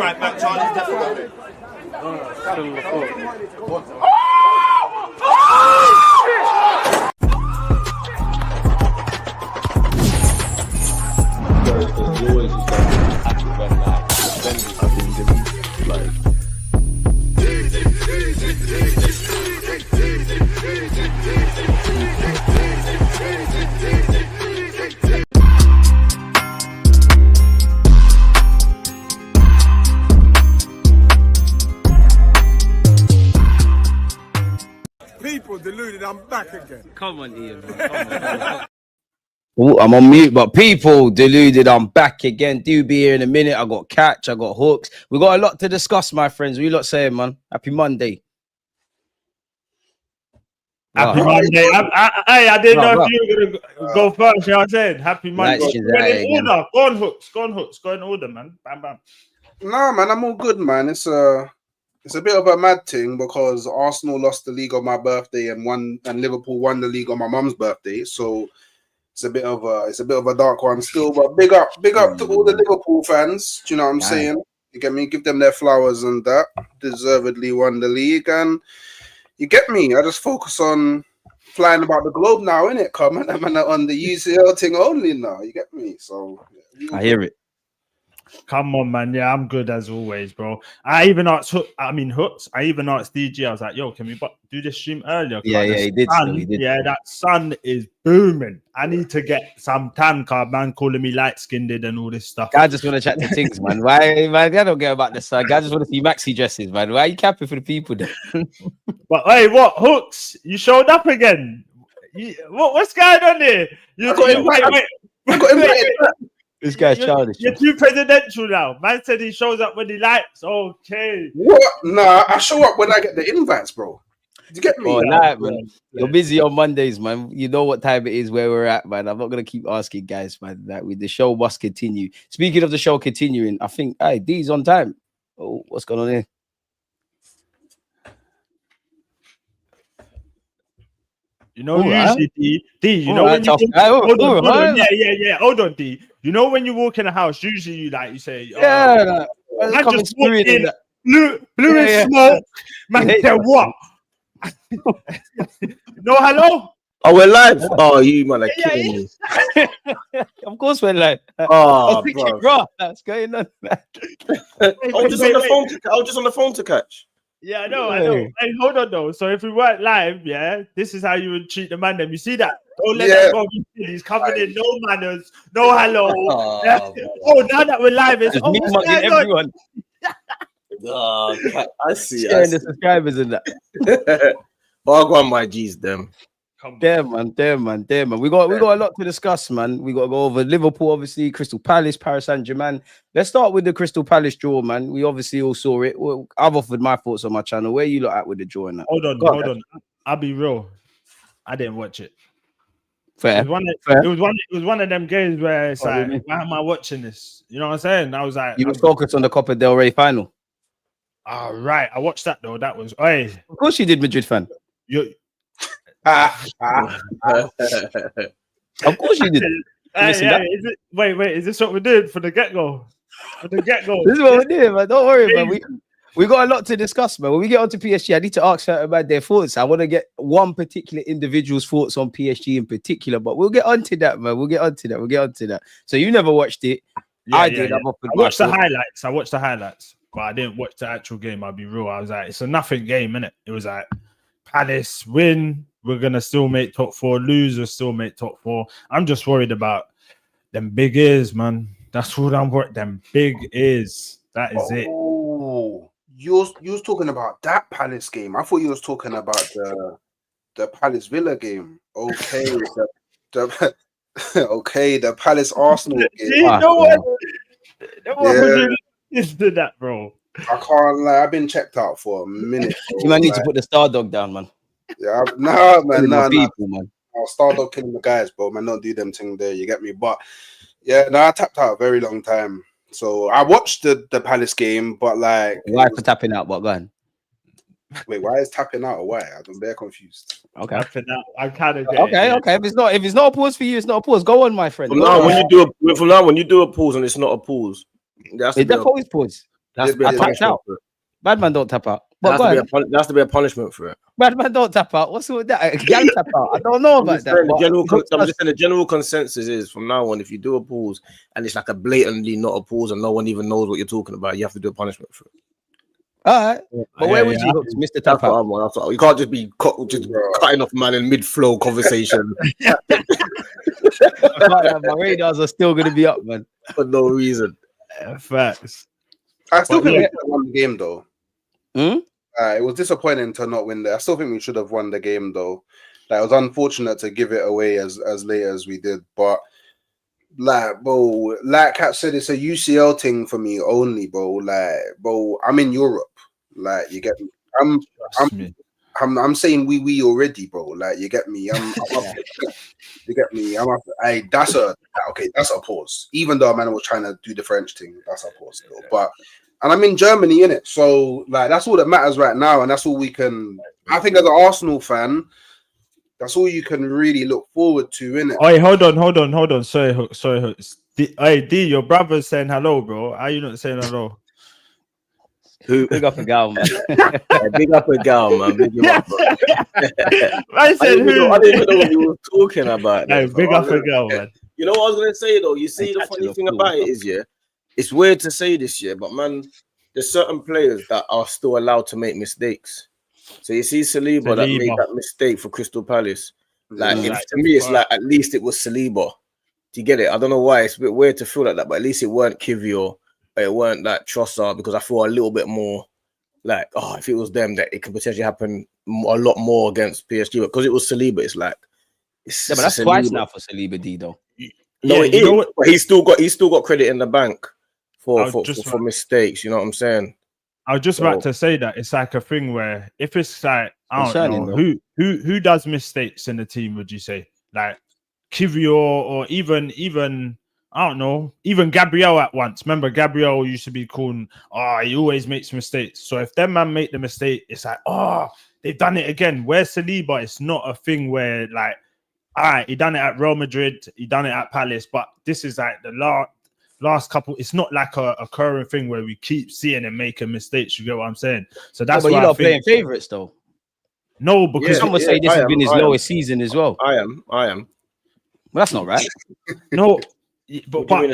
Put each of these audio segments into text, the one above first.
right back. Charlie's definitely. People deluded, I'm back again. Come on, Ian. Ooh, I'm on mute, but people deluded, I'm back again. Do be here in a minute. I got catch, I got hooks. We got a lot to discuss, my friends. What you lot saying, man? Happy Monday. Happy Monday. I didn't know if you were going to go first. You know what I'm saying? Happy Monday. Go on, hooks. Go in order, man. Bam, bam. Nah, man, I'm all good, man. It's a bit of a mad thing because Arsenal lost the league on my birthday and Liverpool won the league on my mum's birthday. So it's a bit of a dark one still. But big up to all the Liverpool fans. Do you know what I'm saying? You get me? Give them their flowers and that. Deservedly won the league, and you get me? I just focus on flying about the globe now, innit? Come on, I'm on the UCL thing only now. You get me? So I hear it. Come on, man. Yeah, I'm good as always, bro. I even asked Hooks. I even asked DG. I was like, yo, can we do this stream earlier? Yeah, he did. Yeah, that sun is booming. I need to get some tan card, man, calling me light-skinned and all this stuff. I just want to chat to things, man. Why, man? I don't care about the sun. I just want to see maxi dresses, man. Why are you capping for the people then? But hey, what? Hooks, you showed up again. What's going on here? Wait. This guy's childish. You're too presidential now. Man said he shows up when he likes. Okay. What? Nah, I show up when I get the invites, bro. Did you get me? Oh, nah, man. You're busy on Mondays, man. You know what time it is, where we're at, man. I'm not going to keep asking guys, man. That the show must continue. Speaking of the show continuing, I think, hey, D's on time. Oh, what's going on here? You know, usually, D, you know when you hold on, D. You know when you walk in a house, usually you say, I just walked in, blue and smoke. Man said, what? No, hello? Oh, we're live. Oh, you man are kidding me. Of course we're live. Oh, bro. That's going on. I was just on the phone to catch. Yeah, I know. Hey, hold on though. So if we weren't live, yeah, this is how you would treat the man. Then you see that? Don't let that go. He's covered in no manners, no hello. Now that we're live, it's everyone. I see. Sharing the subscribers and that. I'll go on my G's, them. Damn, man. We got a lot to discuss, man. We got to go over Liverpool, obviously, Crystal Palace, Paris Saint-Germain. Let's start with the Crystal Palace draw, man. We obviously all saw it. Well, I've offered my thoughts on my channel. Where you lot at with the draw and that? Hold on. I'll be real. I didn't watch it. Fair. It was one of them games where it's why am I watching this? You know what I'm saying? I was like, you were focused on the Copa del Rey final. All right, I watched that though. That was of course you did, Madrid fan. Of course you did. Wait, is this what we did for the get-go? This is what we did, man. Don't worry, man. We got a lot to discuss, man. When we get onto PSG, I need to ask her about their thoughts. I want to get one particular individual's thoughts on PSG in particular, but we'll get onto that, man. We'll get onto that. So you never watched it. I did. I watched the highlights, but I didn't watch the actual game. I'll be real. I was like, it's a nothing game, innit? It was like Palace win, we're gonna still make top 4. Lose, we'll still make top 4. I'm just worried about them big ears, man. That's what I'm worried. Them big ears. That is it. You was talking about that Palace game. I thought you was talking about the Palace Villa game. Okay, the Palace Arsenal game. No one did that, bro. I can't lie. I've been checked out for a minute. You might need to put the Star Dog down, man. Yeah, no, man. Man. I'll start off killing the guys, bro. Man, don't do them thing there. You get me? But yeah, no, I tapped out a very long time. So I watched the Palace game, but like, why for tapping out? But go on. Wait, why is tapping out or why? I'm very confused. Okay, tapping out. I'm kind of okay. If it's not a pause for you, it's not a pause. Go on, my friend. From now, when you do a pause and it's not a pause, that's always pause. There has to be a I tapped punishment out. for it. Bad man don't tap out. There But has to be a punishment for it. bad man don't tap out. What's with that? Gal tap out. I don't know about that. I'm just saying the general consensus is from now on, if you do a pause and it's like a blatantly not a pause and no one even knows what you're talking about, you have to do a punishment for it. All right. But where would you hook, Mr. Tap out? You can't just be cutting off man in mid-flow conversation My radars are still going to be up, man. for no reason. Facts. I still think we should have won the game though. Hmm? It was disappointing to not win. I still think we should have won the game though. Like, it was unfortunate to give it away as late as we did, but like, bro, like Cap said, it's a UCL thing for me only, bro. Like, bro, I'm in Europe. Like, you get me? I'm saying we already, bro. Like, you get me? You get me? That's a pause. Even though man was trying to do the French thing, that's a pause still. But and I'm in Germany, innit? So like, that's all that matters right now, and that's all we can. I think as an Arsenal fan, that's all you can really look forward to, innit? Oh, hold on. Sorry. D, your brother's saying hello, bro. How you not saying hello? Big up a gal, man. Big up a gal, man. Big him up, bro. I said who? I didn't even know what you were talking about. Hey, big up a gal, man. You know what I was gonna say though? You see, the funny thing about it is, yeah, it's weird to say this, yeah, but man, there's certain players that are still allowed to make mistakes. So you see Saliba that made that mistake for Crystal Palace. Like, to me, it's like at least it was Saliba. Do you get it? I don't know why. It's a bit weird to feel like that, but at least it weren't Kiwior. It weren't like Trossard, because I feel a little bit more like, if it was them, that it could potentially happen a lot more against PSG. But because it was Saliba, it's like, but that's twice now for Saliba D though. No, you know what? But he's still got credit in the bank for mistakes. You know what I'm saying? I was just about to say that it's like a thing where if it's like, I don't know who does mistakes in the team, would you say like Kiwior or even I don't know, even Gabriel at once. Remember, Gabriel used to be called, he always makes mistakes. So if them man make the mistake, it's like, they've done it again. Where's Saliba? It's not a thing where like, all right, he done it at Real Madrid, he done it at Palace, but this is like the last couple. It's not like a occurring thing where we keep seeing him making mistakes. You get what I'm saying? So that's why you're not playing favorites though. No, because some would say this has been his lowest season as well. I am. Well, that's not right. No. But when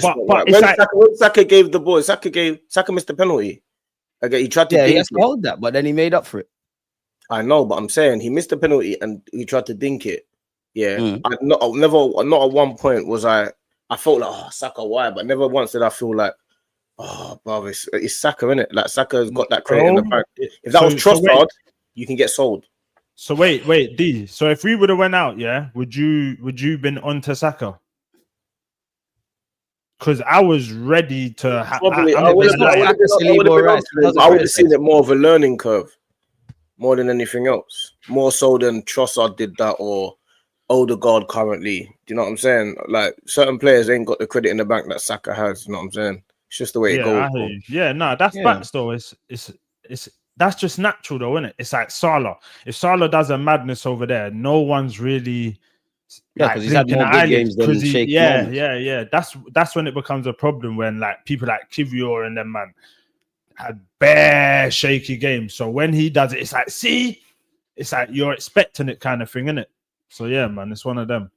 Saka gave the ball, Saka missed the penalty. Okay, he tried to he has to hold that, but then he made up for it. I know, but I'm saying he missed the penalty and he tried to dink it. Yeah, not at one point was I felt like Saka, why? But never once did I feel like, bro, it's Saka, innit? Like, Saka's got that credit in the bank. If that was Trossard, you can get sold. So wait, D. So if we would have went out, would you been onto Saka? Because I was ready to. I would have seen it more of a learning curve, more than anything else. More so than Trossard did that or Odegaard currently. Do you know what I'm saying? Like, certain players ain't got the credit in the bank that Saka has. You know what I'm saying? It's just the way it goes. That's facts though. It's that's just natural though, isn't it? It's like Salah. If Salah does a madness over there, no one's really. Because he's had more big games than shaky moments. That's when it becomes a problem, when like people like Kiwior and them man had bare shaky games. So when he does it, it's like, see, it's like you're expecting it kind of thing, isn't it? So yeah, man, it's one of them.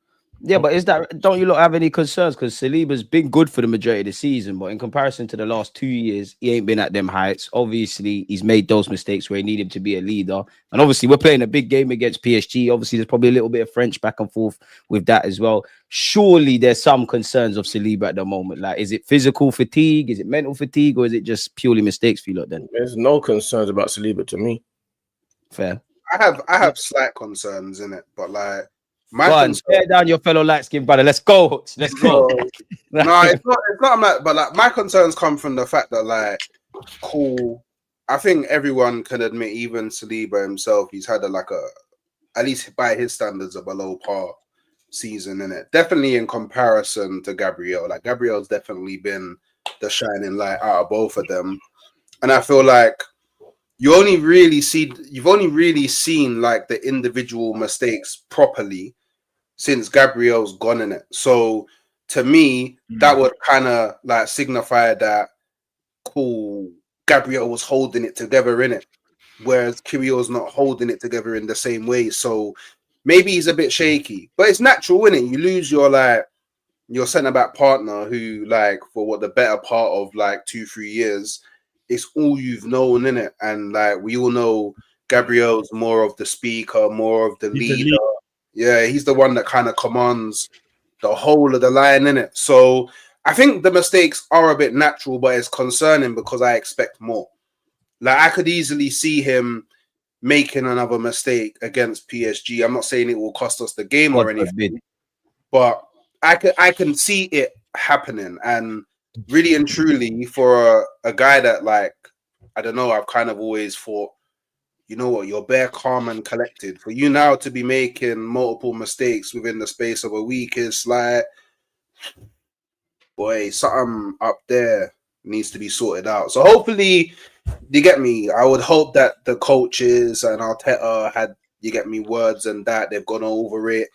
Yeah, but don't you lot have any concerns? Because Saliba's been good for the majority of the season, but in comparison to the last 2 years, he ain't been at them heights. Obviously, he's made those mistakes where he needed him to be a leader. And obviously, we're playing a big game against PSG. Obviously, there's probably a little bit of French back and forth with that as well. Surely there's some concerns of Saliba at the moment. Like, is it physical fatigue? Is it mental fatigue? Or is it just purely mistakes for you lot then? There's no concerns about Saliba to me. Fair. I have slight concerns in it, but like, stare down your fellow light skinned brother. Let's go. Let's go. No, it's not like, but like, my concerns come from the fact that, like, I think everyone can admit, even Saliba himself, he's had at least by his standards, a below par season in it. Definitely in comparison to Gabriel. Like, Gabriel's definitely been the shining light out of both of them. And I feel like you've only really seen like the individual mistakes properly since Gabriel's gone in it. So to me, that would kind of like signify that Gabriel was holding it together in it, whereas Kiwior's not holding it together in the same way. So maybe he's a bit shaky, but it's natural, isn't it? You lose your centre back partner who, like, for what the better part of like 2-3 years, it's all you've known, innit? And like we all know, Gabriel's more of the speaker, more of the leader. Yeah, he's the one that kind of commands the whole of the line, innit? So I think the mistakes are a bit natural, but it's concerning because I expect more. Like, I could easily see him making another mistake against PSG. I'm not saying it will cost us the game or anything, but I can see it happening. And really and truly, for a guy that, like, I don't know, I've kind of always thought, you know what, you're bare calm and collected. For you now to be making multiple mistakes within the space of a week is like, boy, something up there needs to be sorted out. So hopefully, you get me, I would hope that the coaches and Arteta had, you get me, words and that they've gone over it,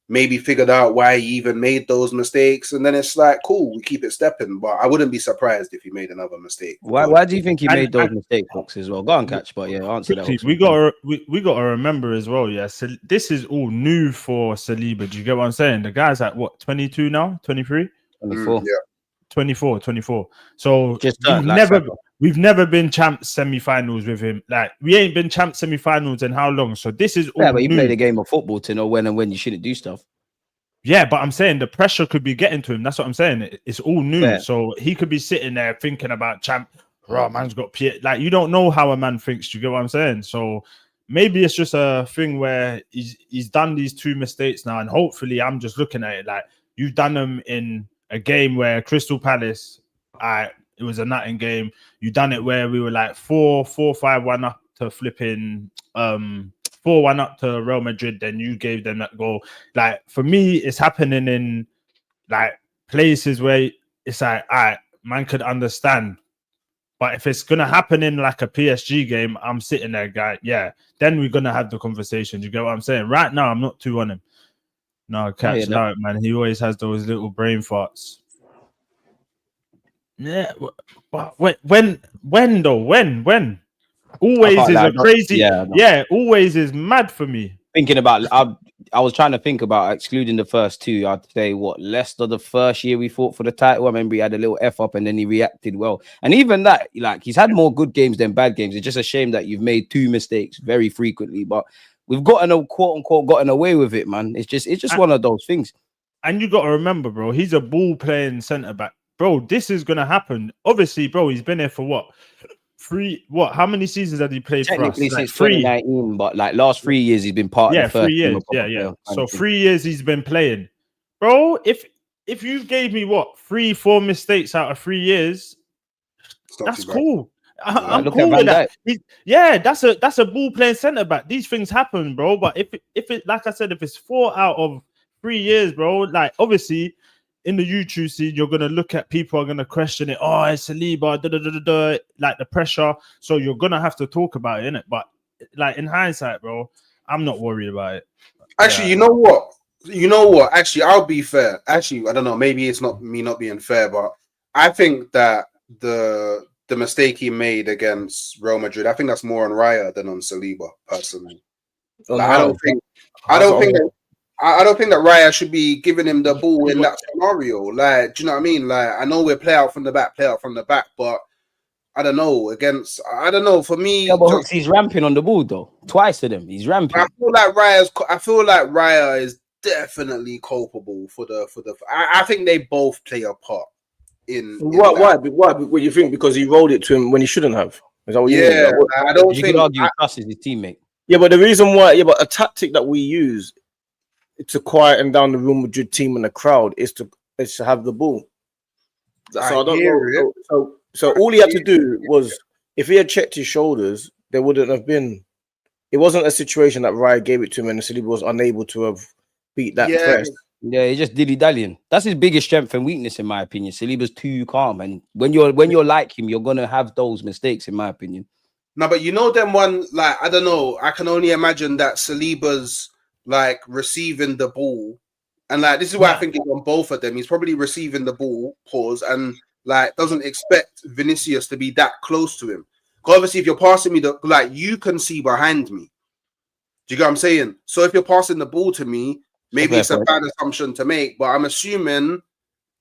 maybe figured out why he even made those mistakes, and then it's like, cool, we keep it stepping. But I wouldn't be surprised if he made another mistake. Why do you think he made those mistakes, Fox, as well? Go on, Catch, but yeah, answer that. We got to remember as well, yeah. So this is all new for Saliba. Do you get what I'm saying? The guy's at what, 22 now, 23, 24, yeah, 24. So just we've never been champs semi-finals with him. Like, we ain't been champs semi-finals in how long? So this is all but he new. played a game of football to know when and when you shouldn't do stuff. Yeah, but I'm saying the pressure could be getting to him. That's what I'm saying. It's all new. Yeah. So he could be sitting there thinking about champ. Oh, man's got like, you don't know how a man thinks. Do you get what I'm saying? So maybe it's just a thing where he's done these 2 mistakes now, and hopefully I'm just looking at it like, you've done them in a game where Crystal Palace, it was a nutting game. You done it where we were like 4-5-1 up to flipping 4-1 up to Real Madrid, then you gave them that goal. Like, for me, it's happening in like places where it's like, all right, man could understand. But if it's gonna happen in like a PSG game, I'm sitting there, guy. Yeah, then we're gonna have the conversation. You get what I'm saying? Right now, I'm not too on him. No, Catch out, man. He always has those little brain farts. Yeah, but when always is a crazy. Yeah, always is mad for me. Thinking about, I was trying to think about excluding the first 2. I'd say what, Leicester, the first year we fought for the title. I remember he had a little F up and then he reacted well. And even that, like, he's had more good games than bad games. It's just a shame that you've made 2 mistakes very frequently, but we've gotten a quote unquote gotten away with it, man. It's just one of those things. And you got to remember, bro, he's a ball playing centre back. Bro, this is gonna happen. Obviously, bro, he's been here for what? 3? What? How many seasons has he played for us? Technically since 2019, but like last 3 years he's been part of the first 3 years. Yeah. So 3 years he's been playing. Bro, if you gave me what, 3-4 mistakes out of 3 years, that's cool. I'm cool with that. That's a ball playing centre back. These things happen, bro. But if it, like I said, if it's 4 out of 3 years, bro, like, obviously in the YouTube scene, you're gonna look at, people are gonna question it. Oh, it's Saliba, like the pressure. So you're gonna have to talk about it, innit? But like, in hindsight, bro, I'm not worried about it. Actually, you know what? Actually, I'll be fair. Actually, I don't know. Maybe it's not me not being fair, but I think that the mistake he made against Real Madrid, I think that's more on Raya than on Saliba, personally. Like, I don't think that Raya should be giving him the ball in that scenario. Like, do you know what I mean? Like, I know we're play out from the back, but I don't know. For me, yeah, but he's ramping on the ball though. Twice to them, he's ramping. I feel like Raya is definitely culpable for the. I think they both play a part in. Why? What you think? Because he rolled it to him when he shouldn't have. Is that what you mean? I don't think you can argue us as his teammate. Yeah, but the reason why, but a tactic that we use to quieten down the Real Madrid team and the crowd is to have the ball. So I don't know. So all he had to do was, if he had checked his shoulders, there wouldn't have been. It wasn't a situation that Raya gave it to him and Saliba was unable to have beat that press. Yeah, he just dilly-dallying. That's his biggest strength and weakness, in my opinion. Saliba's too calm, and when you're like him, you're gonna have those mistakes, in my opinion. No, but you know them one, like, I don't know. I can only imagine that Saliba's like receiving the ball, and like, this is why I think it's on both of them. He's probably receiving the ball, and like doesn't expect Vinicius to be that close to him. Because obviously, if you're passing me you can see behind me. Do you get what I'm saying? So if you're passing the ball to me, maybe it's a bad assumption to make, but I'm assuming,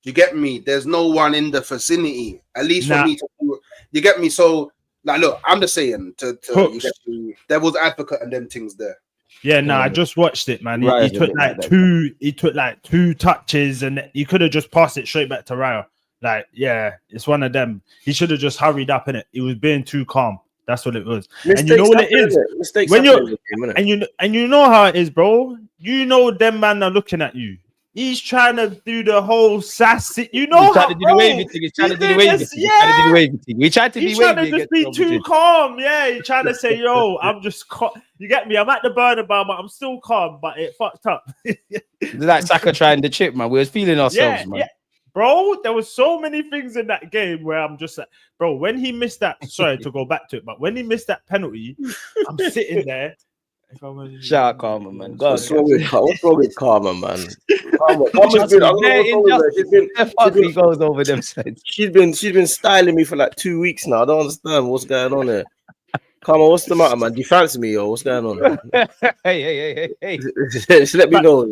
you get me, there's no one in the vicinity, at least for me to do. You get me? So, like, look, I'm just saying to you get me, devil's advocate and them things there. Yeah, I just watched it, man. He took like two touches, and he could have just passed it straight back to Raya. Like, yeah, it's one of them. He should have just hurried up in it. He was being too calm. That's what it was. And you know what it is? When you're and you know how it is, bro. You know them man are looking at you. He's trying to do the whole sassy. You know he's trying to do the wavy thing. He's trying to do the wavy thing. He's trying to do the wavy thing. He's trying to be wavy. Just be too calm. Yeah, he's trying to say, yo, I'm just you get me? I'm at the burner bar, but I'm still calm, but it fucked up. Like Saka trying the chip, man. We was feeling ourselves, man. Yeah. Bro, there was so many things in that game where I'm just like, bro, when he missed that, sorry to go back to it, but when he missed that penalty, I'm sitting there. Shout out Karma, man. What's wrong with Karma, man? Goes over them sides. She's been styling me for like 2 weeks now. I don't understand what's going on here. Karma, what's the matter, man? Do you fancy me, or what's going on? Hey. Just let me know.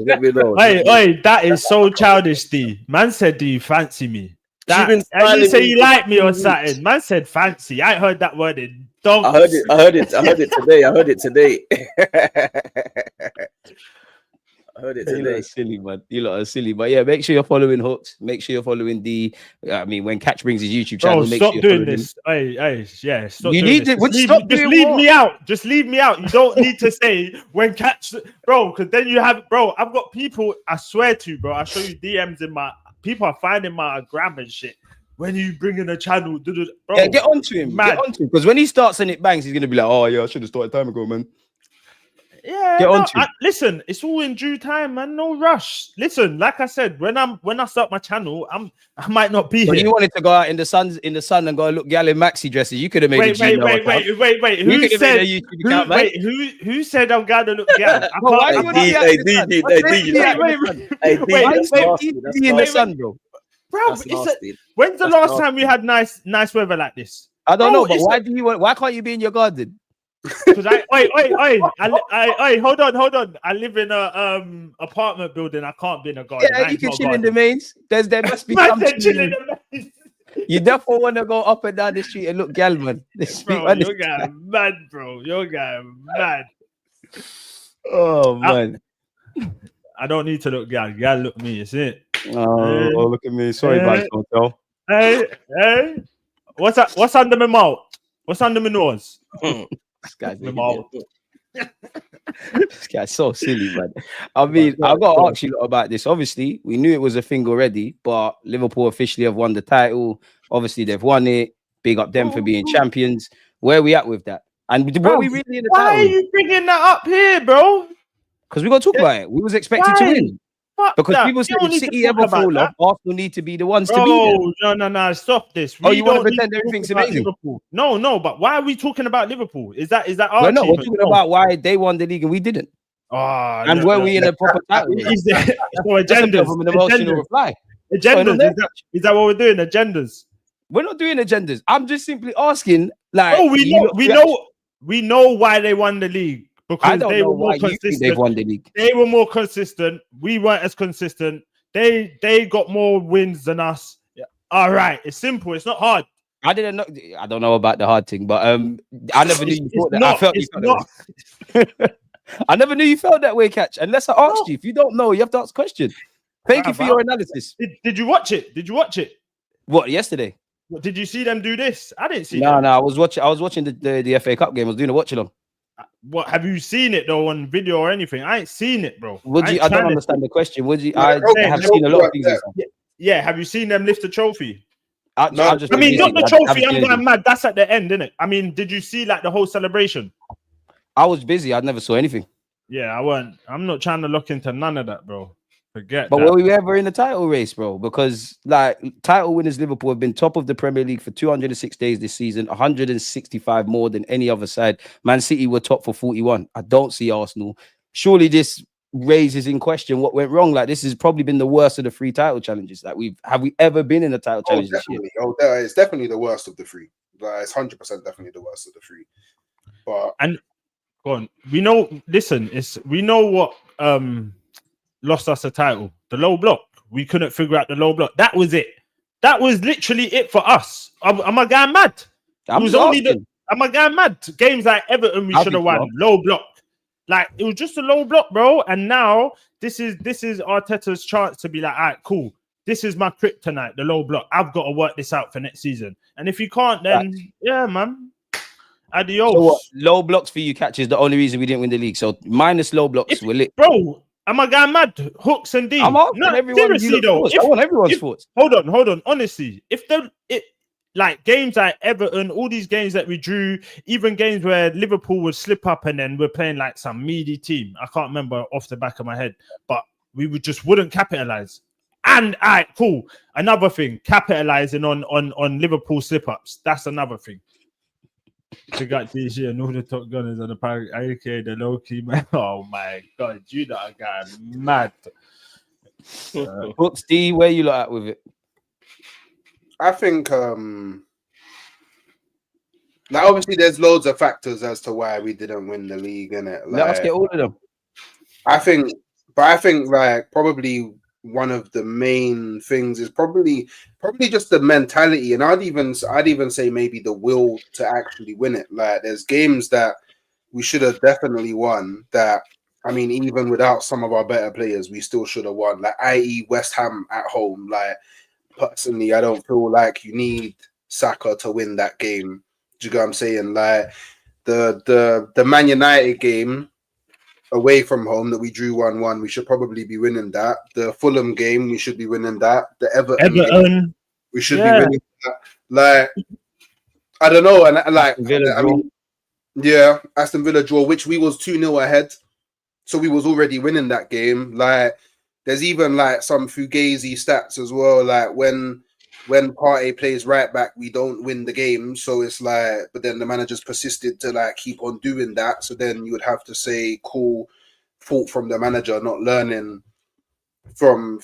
Hey, that is so childish, D. Man said, do you fancy me? I didn't say you like me or something. Man said fancy. I ain't heard that word in donks. I heard it today. I heard it today. You lot are silly, man. You lot are silly. But yeah, make sure you're following Hooks. Make sure you're following when Catch brings his YouTube channel, stop doing this. Hey, stop. You need to just leave me out. Just leave me out. You don't need to say when Catch, bro, because then you have, bro, I've got people, I swear to, bro, I'll show you DMs in my, people are finding my gram and shit. When you bring in a channel, bro. Yeah, get onto him. Man. Get onto him. Because when he starts and it bangs, he's going to be like, oh, yeah, I should have started time ago, man. Yeah, listen, it's all in due time, man. No rush. Listen, like I said, when I start my channel, I might not be here. You wanted to go out in the sun and go look gal in maxi dresses. You could have made wait. Who said I'm gonna look gal? Why are you in the sun, bro? Bro, when's the last time we had nice weather like this? I don't know, but why can't you be in your garden? Because hold on. I live in a apartment building. I can't be in a garden. Yeah, you can chill in the mains. There must be something. You definitely want to go up and down the street and look gal, man. Bro, you're getting mad, bro. You're getting mad. Oh man. I don't need to look gal. Gal look me, is it? Oh, look at me. Sorry, guys. Hey. What's under my mouth? What's under my nose? This guy's so silly, man. I mean, I've got to ask you about this. Obviously, we knew it was a thing already, but Liverpool officially have won the title. Obviously, they've won it. Big up them for being champions. Where are we at with that? And were we really in the title? Why are you bringing that up here, bro? Because we got to talk about it. We was expected to win. Because people say if City ever fall off, Arsenal need to be the ones to be there. No, stop this. You want to pretend everything's amazing? No, but why are we talking about Liverpool? Is that our we're talking about why they won the league and we didn't. And were we in a proper title? Agendas. An emotional reply. Agendas. Is that what we're doing? Agendas. We're not doing agendas. I'm just simply asking. Like, we know why they won the league. Because they were more consistent. They've won the league. They were more consistent. We weren't as consistent. They got more wins than us. Yeah. All right, it's simple. It's not hard. I didn't know. I don't know about the hard thing, but I never knew you thought that. I felt you felt that way. I never knew you felt that way, Catch. Unless I asked you. If you don't know, you have to ask questions. Thank you for your analysis. Did you watch it? What, yesterday? Did you see them do this? I didn't see. No. I was watching the FA Cup game. I was doing a watch along. What, have you seen it though on video or anything? I ain't seen it, bro. I don't understand the question. I have seen a lot of things. Yeah, have you seen them lift the trophy? Not the trophy. I'm going mad. That's at the end, innit? I mean, did you see like the whole celebration? I was busy. I never saw anything. Yeah, I weren't. I'm not trying to look into none of that, bro. Forget. But were we ever in the title race, bro? Because like title winners Liverpool have been top of the Premier League for 206 days this season, 165 more than any other side. Man City were top for 41. I don't see Arsenal. Surely this raises in question what went wrong. Like, this has probably been the worst of the 3 title challenges. Like, have we ever been in a title challenge this year? It's definitely the worst of the 3. Like, it's 100% definitely the worst of the 3. But go on. We know. Listen, we know what lost us a title. The low block. We couldn't figure out the low block. That was it. That was literally it for us. Am I going mad? Am I going mad? Games like Everton, we should have won. Low block. Like, it was just a low block, bro. And now this is Arteta's chance to be like, all right, cool. This is my kryptonite, the low block. I've got to work this out for next season. And if you can't, then yeah, man. Adios. So what, low blocks for you, Catch, is the only reason we didn't win the league. So minus low blocks, we're lit. Bro, am I going mad? Hooks and D. I'm asking everyone. Seriously though, I want everyone's thoughts. Hold on. Honestly, like games like Everton, all these games that we drew, even games where Liverpool would slip up and then we're playing like some meaty team. I can't remember off the back of my head, but we wouldn't capitalize. And all right, cool. Another thing, capitalizing on Liverpool slip-ups. That's another thing. To got this year and all the top gunners on the park, aka the low key man. Oh my god, you that guy mad. Hooks D, where you lot at with it? I think like obviously there's loads of factors as to why we didn't win the league, innit? Like, let us get all of them. I think like probably one of the main things is probably just the mentality, and I'd even say maybe the will to actually win it. Like, there's games that we should have definitely won that, I mean, even without some of our better players, we still should have won. Like, i.e. West Ham at home. Like, personally, I don't feel like you need Saka to win that game. Do you get what I'm saying? Like, the Man United game away from home that we drew 1-1, we should probably be winning that. The Fulham game, we should be winning that. The Everton game, we should be winning that. Like, I don't know. And like, Aston Villa draw, which we was 2-0 ahead. So we was already winning that game. Like, there's even like some fugazi stats as well. Like, when Partey plays right back, we don't win the game. So it's like, but then the manager's persisted to like keep on doing that. So then you would have to say, cool, fault from the manager not learning from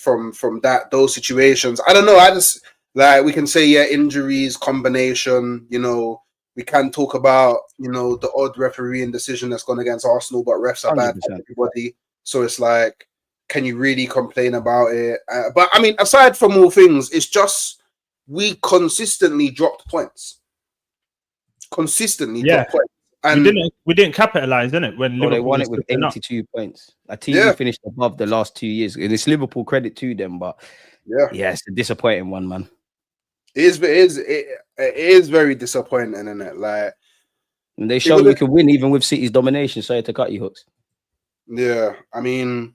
those situations. I don't know. I just like, we can say, injuries, combination, we can talk about, the odd refereeing decision that's gone against Arsenal, but refs are 100%. Bad for everybody. So it's like, can you really complain about it? But I mean, aside from all things, it's just, we consistently dropped points. Dropped points. And we didn't capitalize, didn't it? When Liverpool they won it with 82 points. A team who finished above the last 2 years. And it's Liverpool credit to them, but it's a disappointing one, man. It is very disappointing, isn't it? Like, and they showed we can win even with City's domination. Sorry to cut you, Hooks. Yeah, I mean,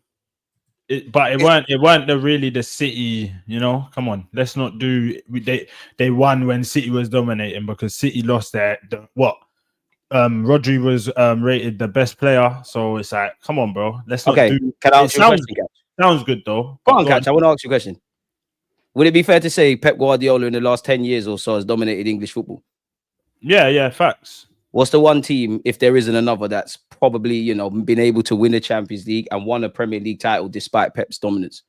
but it weren't really the City, Come on, let's not do. They won when City was dominating because City lost Rodri was rated the best player, so it's like, come on, bro. Let's not do. Can I ask you a question, Catch? Sounds good though. Go on, Catch. I want to ask you a question. Would it be fair to say Pep Guardiola in the last 10 years or so has dominated English football? Yeah, facts. What's the one team, if there isn't another, that's probably, been able to win a Champions League and won a Premier League title despite Pep's dominance?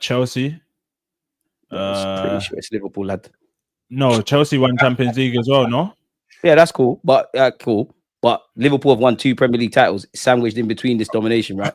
Chelsea. I'm pretty sure it's Liverpool, lad. No, Chelsea won Champions League as well, no? Yeah, that's cool. But But Liverpool have won 2 Premier League titles sandwiched in between this domination, right?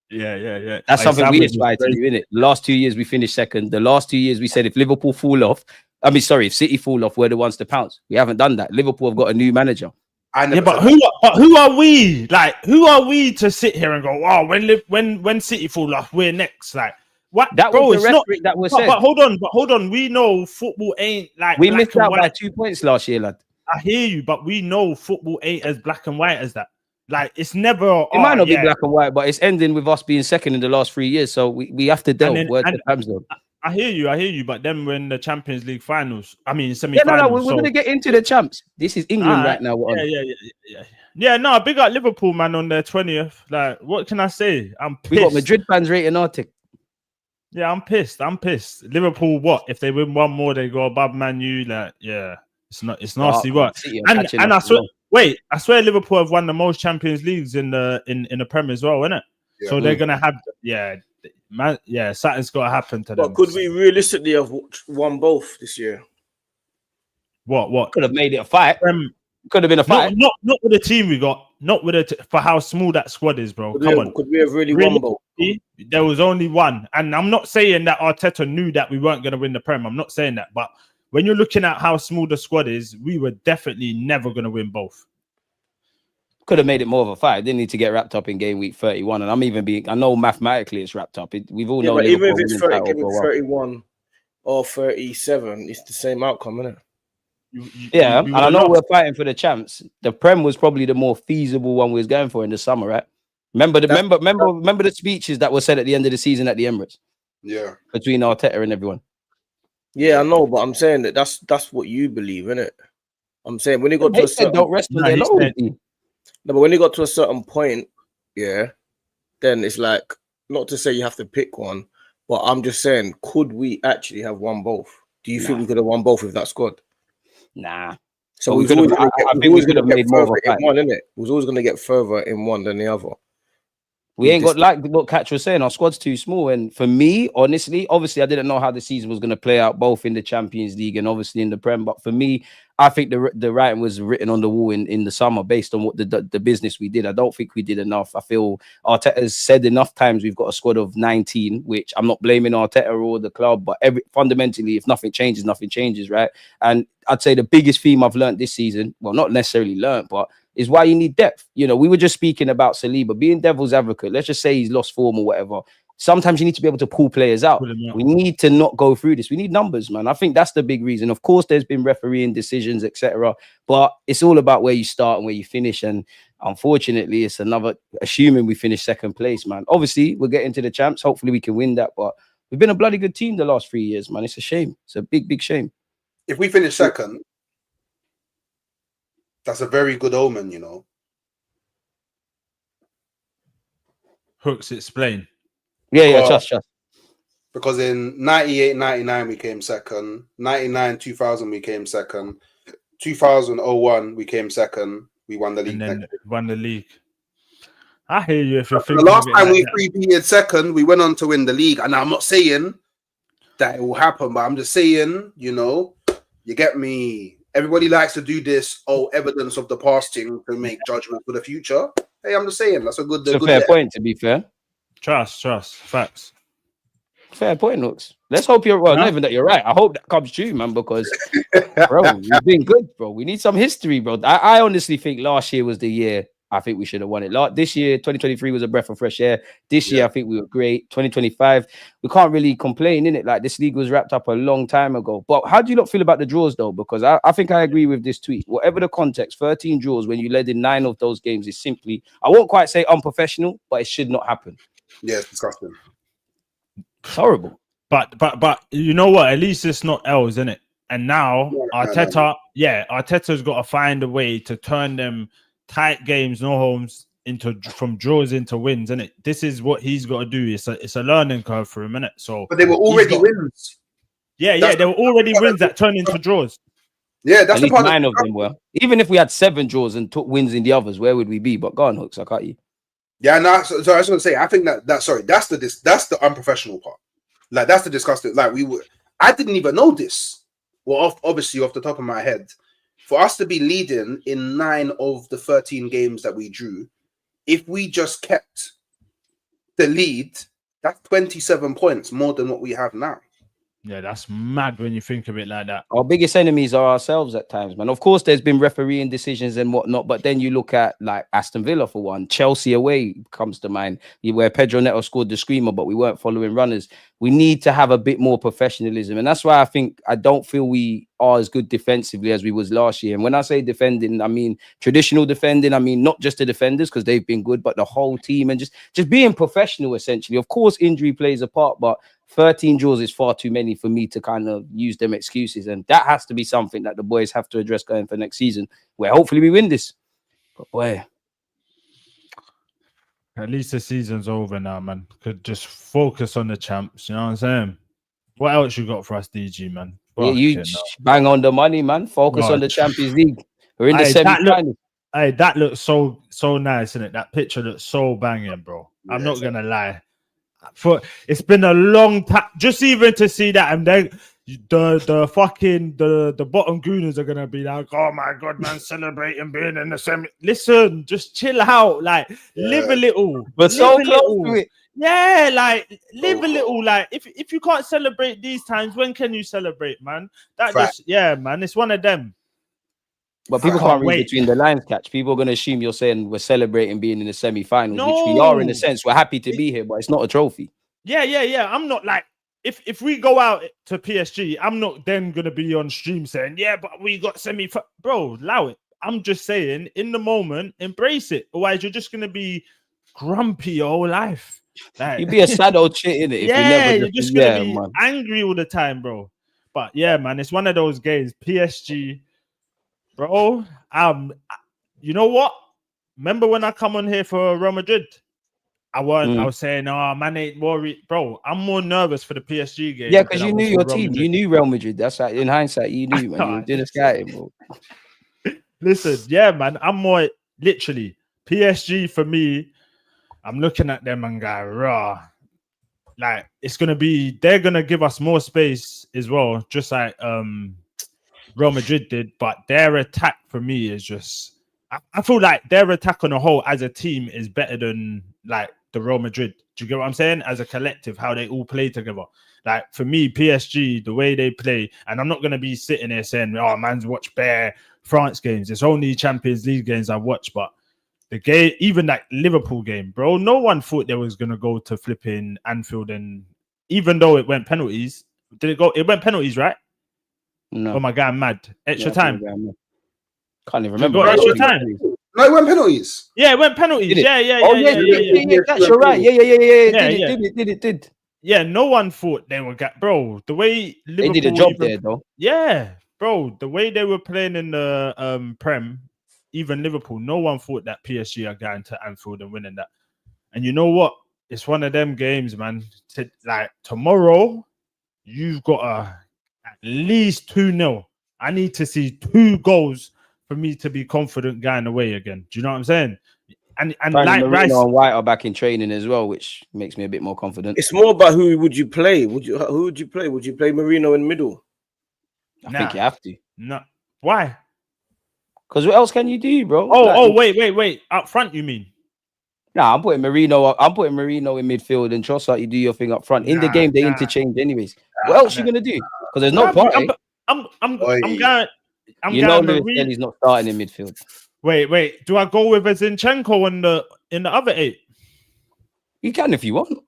Yeah. That's something we aspire to do, innit? The last 2 years we finished second. The last 2 years we said if Liverpool fall off, if City fall off, we're the ones to pounce. We haven't done that. Liverpool have got a new manager. But who are we? Like, who are we to sit here and go, "Wow, when City fall off, we're next"? Like, what? That bro, was the rhetoric that was said. But hold on. We know football ain't like we missed out by 2 points last year, lad. I hear you, but we know football ain't as black and white as that. Like, it's never. It might not be black and white, but it's ending with us being second in the last 3 years. So we have to delve. I hear you. But then when the Champions League finals, semi-finals. We're going to get into the champs. This is England right now. Yeah. No, big up Liverpool, man, on their 20th. Like, what can I say? I'm pissed. We got Madrid fans rating our tick. Yeah, I'm pissed. Liverpool, what? If they win one more, they go above Man U. Like, yeah, it's nasty. What? Wait, I swear Liverpool have won the most Champions Leagues in the Premier as well, isn't it? Yeah. So they're gonna have, man, something's got to happen to them. But could we realistically have won both this year? What? Could have made it a fight. Could have been a fight. Not with the team we got. Not with it for how small that squad is, bro. Come on. Could we have really won both? There was only one, and I'm not saying that Arteta knew that we weren't going to win the Prem. I'm not saying that, but when you're looking at how small the squad is, we were definitely never going to win both. Could have made it more of a fight. Didn't need to get wrapped up in game week 31. And I know mathematically it's wrapped up. We've all known. But even if it's 31 or 37, it's the same outcome, isn't it? And I know we're fighting for the champs. The Prem was probably the more feasible one we was going for in the summer, right? Remember the speeches that were said at the end of the season at the Emirates? Yeah. Between Arteta and everyone. Yeah, I know, but I'm saying that that's what you believe, innit? I'm saying when you got to a certain don't rest on their laurels. No, but when you got to a certain point, then it's like, not to say you have to pick one, but I'm just saying, could we actually have won both? Do you think we could have won both with that squad? Nah. So we always going to made more of a fight. One, innit? We was always going to get further in one than the other. We ain't got, like what Catch was saying, our squad's too small. And for me, honestly, obviously, I didn't know how the season was going to play out, both in the Champions League and obviously in the Prem. But for me, I think the writing was written on the wall in the summer based on what the business we did. I don't think we did enough. I feel Arteta has said enough times we've got a squad of 19, which I'm not blaming Arteta or the club, but fundamentally, if nothing changes, right? And I'd say the biggest theme I've learned this season, well, not necessarily learned, but is why you need depth. You know, we were just speaking about Saliba being devil's advocate. Let's just say he's lost form or whatever. Sometimes you need to be able to pull players out. We need to not go through this. We need numbers, man. I think that's the big reason. Of course, there's been refereeing decisions, etc. But it's all about where you start and where you finish. And unfortunately, it's another, assuming we finish second place, man. Obviously, we'll get into the champs. Hopefully, we can win that. But we've been a bloody good team the last 3 years, man. It's a shame. It's a big, big shame. If we finish second, that's a very good omen, you know. Hooks, explain. Yeah, trust. Because in 98, 99, we came second. 99, 2000, we came second. 2001, we came second. We won the league. And then won the league. I hear you. If you're the last time we three-peated second, we went on to win the league. And I'm not saying that it will happen, but I'm just saying, you know, you get me. Everybody likes to do this, evidence of the past thing to make judgment for the future. Hey, I'm just saying, that's a good... It's a fair point, to be fair. Trust, facts. Fair point, Hooks. Let's hope you're... Well, not even that you're right. I hope that comes true, man, because, bro, you've been good, bro. We need some history, bro. I honestly think last year was the year I think we should have won it. This year, 2023 was a breath of fresh air. This year, I think we were great. 2025, we can't really complain, innit? Like, this league was wrapped up a long time ago. But how do you not feel about the draws, though? Because I think I agree with this tweet. Whatever the context, 13 draws when you led in 9 of those games is simply, I won't quite say unprofessional, but it should not happen. Yeah, it's disgusting. It's horrible. But you know what? At least it's not L's, innit? And now, Arteta's got to find a way to turn them tight games, no homes, from draws into wins, isn't it? This is what he's got to do. It's a learning curve for a minute. So, but they were already wins. They were already wins that turned into draws. Yeah, that's at least 9 of them were. Even if we had 7 draws and took wins in the others, where would we be? But go on, Hooks, I can't you. Yeah, no. So I was going to say, I think that's the unprofessional part. Like, that's the disgusting. Like, I didn't even know this. Well, obviously off the top of my head. For us to be leading in 9 of the 13 games that we drew, if we just kept the lead, that's 27 points more than what we have now. Yeah, that's mad when you think of it like that. Our biggest enemies are ourselves at times, man. Of course, there's been refereeing decisions and whatnot, but then you look at like Aston Villa for one, Chelsea away comes to mind, where Pedro Neto scored the screamer, but we weren't following runners. We need to have a bit more professionalism, and that's why I don't feel we are as good defensively as we was last year. And when I say defending, I mean traditional defending. I mean not just the defenders because they've been good, but the whole team and just being professional. Essentially, of course, injury plays a part, but 13 draws is far too many for me to kind of use them excuses. And that has to be something that the boys have to address going for next season, where hopefully we win this. But boy, at least the season's over now, man. Could just focus on the champs. You know what I'm saying? What else you got for us, DG, man? You bang on the money, man. Focus on the Champions League. We're in the semi-finals. Hey, that looks so nice, isn't it? That picture looks so banging, bro. I'm not gonna lie. It's been a long time, just even to see that, and then the bottom Gooners are gonna be like, oh my god, man, celebrating being in the semi. Listen, just chill out, like live a little. We're so close to it. Yeah, like live a little. Like if you can't celebrate these times, when can you celebrate, man? Man, it's one of them. But people can't read between the lines, Catch. People are going to assume you're saying we're celebrating being in the semi-finals, which we are in a sense. We're happy to be here, but it's not a trophy. Yeah. I'm not like, if we go out to PSG, I'm not then going to be on stream saying, yeah, but we got bro, allow it. I'm just saying, in the moment, embrace it. Otherwise, you're just going to be grumpy your whole life. Like, you'd be a sad old shit, innit? You're just going to be angry all the time, bro. But yeah, man, it's one of those games. PSG... Bro, you know what? Remember when I come on here for Real Madrid? I was saying, oh, man, ain't worried. Bro, I'm more nervous for the PSG game. Yeah, because you knew your team. You knew Real Madrid. That's like, in hindsight, you knew, man. You were doing a scouting, bro. Listen, yeah, man, I'm more literally PSG for me. I'm looking at them and going, raw. Like, they're going to give us more space as well, just like, Real Madrid did, but their attack for me is just... I feel like their attack on a whole as a team is better than like the Real Madrid. Do you get what I'm saying? As a collective, how they all play together. Like for me, PSG, the way they play, and I'm not going to be sitting there saying, oh, man's watch bare France games. It's only Champions League games I watch, but the game, even that Liverpool game, bro, no one thought they was going to go to flipping Anfield, and even though it went penalties, it went penalties, right? No. Oh my god, I'm mad. Extra time. Can't even remember. Extra time. No, it went penalties. Yeah, it went penalties. Yeah. You're right. Yeah. Did. Yeah, no one thought they would get, bro. The way Liverpool they did a job there, though. Yeah, bro. The way they were playing in the Prem, even Liverpool, no one thought that PSG are going to Anfield and winning that. And you know what? It's one of them games, man. Like tomorrow, you've got at least 2-0. I need to see 2 goals for me to be confident going away again. Do you know what I'm saying? And like Rice and White are back in training as well, which makes me a bit more confident. It's more about who would you play? Who would you play? Would you play Marino in middle? I think you have to. No. Why? Because what else can you do, bro? Wait. Up front, you mean? Nah, I'm putting Marino in midfield and Trossard. You do your thing up front. In the game, they interchange anyways. What else you gonna do? Because there's no point. I'm going. He's not starting in midfield. Wait. Do I go with a Zinchenko in the other 8? You can if you want.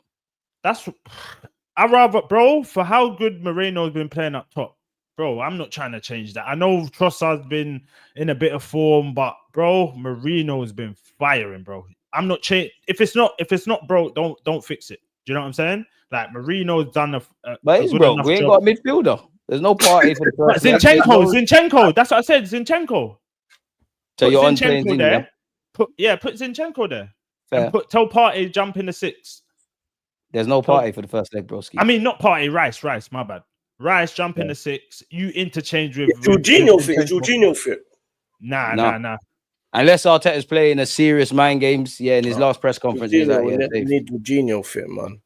I rather, bro, for how good Moreno's been playing up top, bro. I'm not trying to change that. I know Trossard's been in a bit of form, but bro, Moreno's been firing, bro. I'm not changing. If it's not, bro, don't fix it. Do you know what I'm saying? Like Marino's done but it's bro. We ain't got a midfielder. There's no party for the first. Zinchenko. That's what I said. Zinchenko. So you're on Zinchenko there. Put Zinchenko there. Fair. And tell Partey jump in the 6. There's no party for the first leg, broski. I mean, not Partey. Rice. My bad. Rice jump in the 6. You interchange with Jorginho fit. Nah. Unless Arteta's playing a serious mind games, in his last press conference, we need Jorginho fit, man.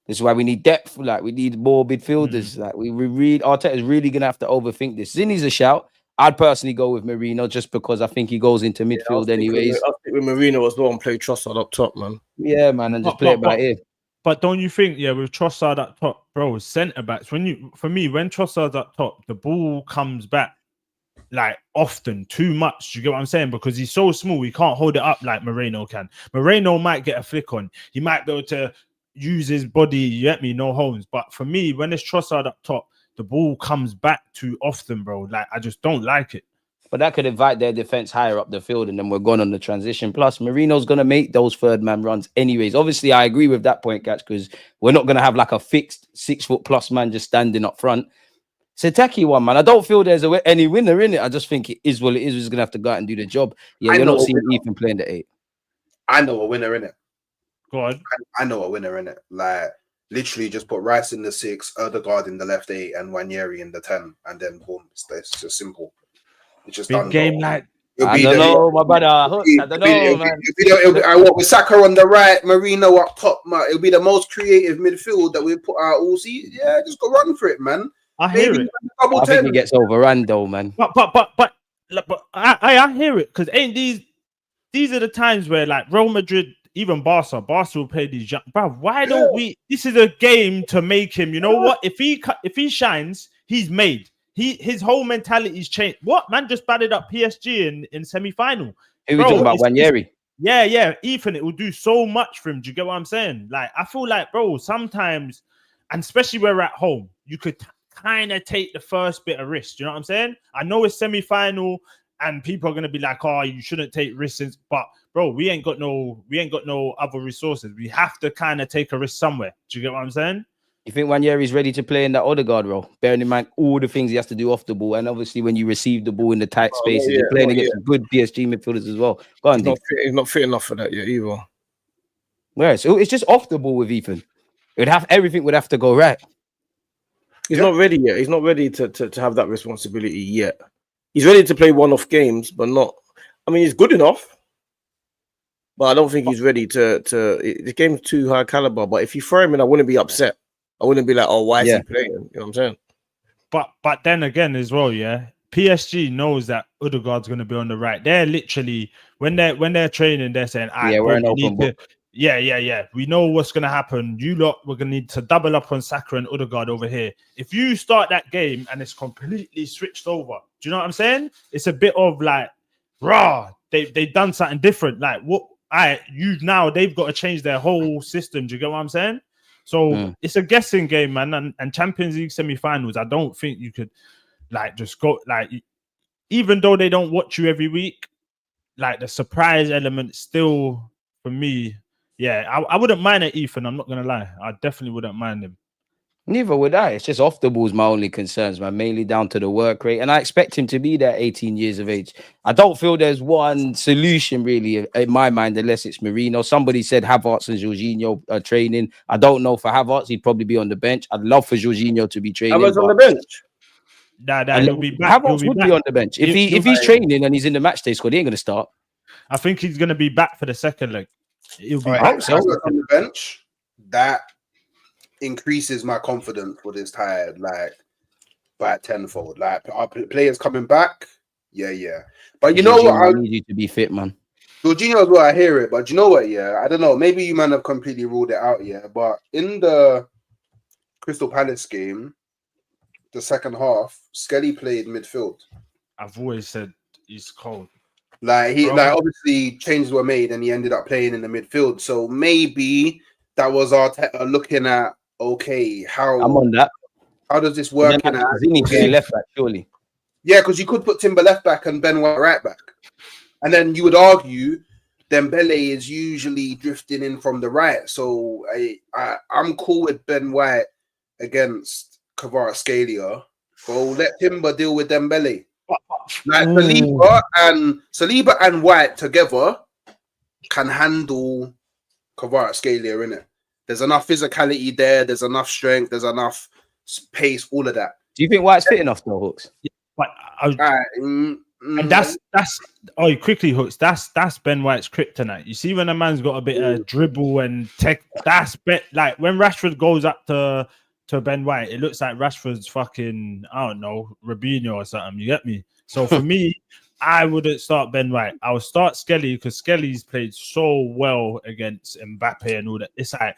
This is why we need depth. Like we need more midfielders. Like we read Arteta's really gonna have to overthink this. Zinni's a shout. I'd personally go with Marino just because I think he goes into midfield anyways. I'll stick with Marino as well and play Trossard up top, man. Yeah, man, and just play it by ear. But don't you think, with Trossard up top, bro, centre backs, when Trossard's up top, the ball comes back like often too much. You get what I'm saying? Because he's so small, he can't hold it up like Moreno can. Moreno might get a flick on. He might be able to use his body, you get me, no homes. But for me, when it's Trossard up top, the ball comes back too often, bro. Like, I just don't like it. But that could invite their defense higher up the field, and then we're gone on the transition. Plus, Marino's going to make those third man runs anyways. Obviously, I agree with that point, Catch, because we're not going to have like a fixed 6 foot plus man just standing up front. It's a tacky one, man. I don't feel there's any winner in it. I just think it is what it is. He's going to have to go out and do the job. Yeah, you're not seeing Ethan playing the 8. I know a winner in it. Go on. I know a winner in it. Like, literally just put Rice in the 6, Odegaard in the left 8, and Wanyeri in the 10, and then boom. It's just simple. It's just big game like I don't know, my brother. Hooks, I don't know, man. I want with Saka on the right, Marino up top, man. It'll be the most creative midfield that we put out all season. Yeah, just go run for it, man. I hear it. I think he gets overrun though, man. But I hear it because ain't these are the times where like Real Madrid, even Barca will play these young. Bro, why don't we? This is a game to make him. You know what? If he shines, he's made. His whole mentality's changed. What man just batted up PSG in semi-final? Who we talking about? Wanyeri? Yeah. Ethan, it will do so much for him. Do you get what I'm saying? Like, I feel like, bro, sometimes, and especially when we're at home, you could kind of take the first bit of risk. Do you know what I'm saying? I know it's semi-final, and people are gonna be like, "Oh, you shouldn't take risks," but bro, we ain't got no other resources. We have to kind of take a risk somewhere. Do you get what I'm saying? You think Wanyeri's ready to play in that Odegaard role? Bearing in mind all the things he has to do off the ball, and obviously when you receive the ball in the tight spaces, you're playing against good PSG midfielders as well. Go on, he's not fit enough for that yet either. Where? So it's just off the ball with Ethan. Everything would have to go right. He's not ready yet. He's not ready to have that responsibility yet. He's ready to play one-off games, but not. I mean, he's good enough, but I don't think he's ready to. The game's too high caliber. But if you throw him in, I wouldn't be upset. I wouldn't be like, "Oh, why is he playing?" You know what I'm saying? But then again, as well, PSG knows that Odegaard's going to be on the right. They're literally when they're training, they're saying, we're an open book. Yeah. We know what's going to happen. You lot, we're going to need to double up on Saka and Odegaard over here. If you start that game and it's completely switched over, do you know what I'm saying? It's a bit of like, they've done something different. Like they've got to change their whole system. Do you get what I'm saying? So it's a guessing game, man. And Champions League semi-finals, I don't think you could like just go like, even though they don't watch you every week, like the surprise element still for me. Yeah, I wouldn't mind it, Ethan. I'm not gonna lie. I definitely wouldn't mind him. Neither would I. It's just off the ball's my only concerns, man. Mainly down to the work rate, and I expect him to be there 18 years of age. I don't feel there's one solution really in my mind, unless it's Marino. Somebody said Havertz and Jorginho are training. I don't know for Havertz, he'd probably be on the bench. I'd love for Jorginho to be training. Havertz on the bench. He'll be back. Havertz would be on the bench if he's training and he's in the match day squad. He ain't gonna start. I think he's gonna be back for the second leg. He'll be back on the bench. That increases my confidence for this tired, like by tenfold. Like our players coming back, yeah. But you know what? I need you to be fit, man. Jorginho's what I hear it, but you know what? Yeah, I don't know. Maybe you man have completely ruled it out. Yeah, but in the Crystal Palace game, the second half, Skelly played midfield. I've always said he's cold. Like obviously changes were made and he ended up playing in the midfield. So maybe that was our looking at how I'm on that. How does this work? He needs to be left back, surely. Yeah, because you could put Timber left back and Ben White right back, and then you would argue Dembele is usually drifting in from the right. So I'm cool with Ben White against Kvaratskhelia. So let Timber deal with Dembele. Like Saliba and White together can handle Kvaratskhelia, innit? There's enough physicality there. There's enough strength. There's enough pace. All of that. Do you think White's fit enough though, Hooks? But and that's quickly, Hooks. That's Ben White's kryptonite. You see when a man's got a bit of dribble and tech. That's like when Rashford goes up to Ben White, it looks like Rashford's fucking, I don't know, Robinho or something. You get me? So for me, I wouldn't start Ben White. I would start Skelly because Skelly's played so well against Mbappe and all that. It's like,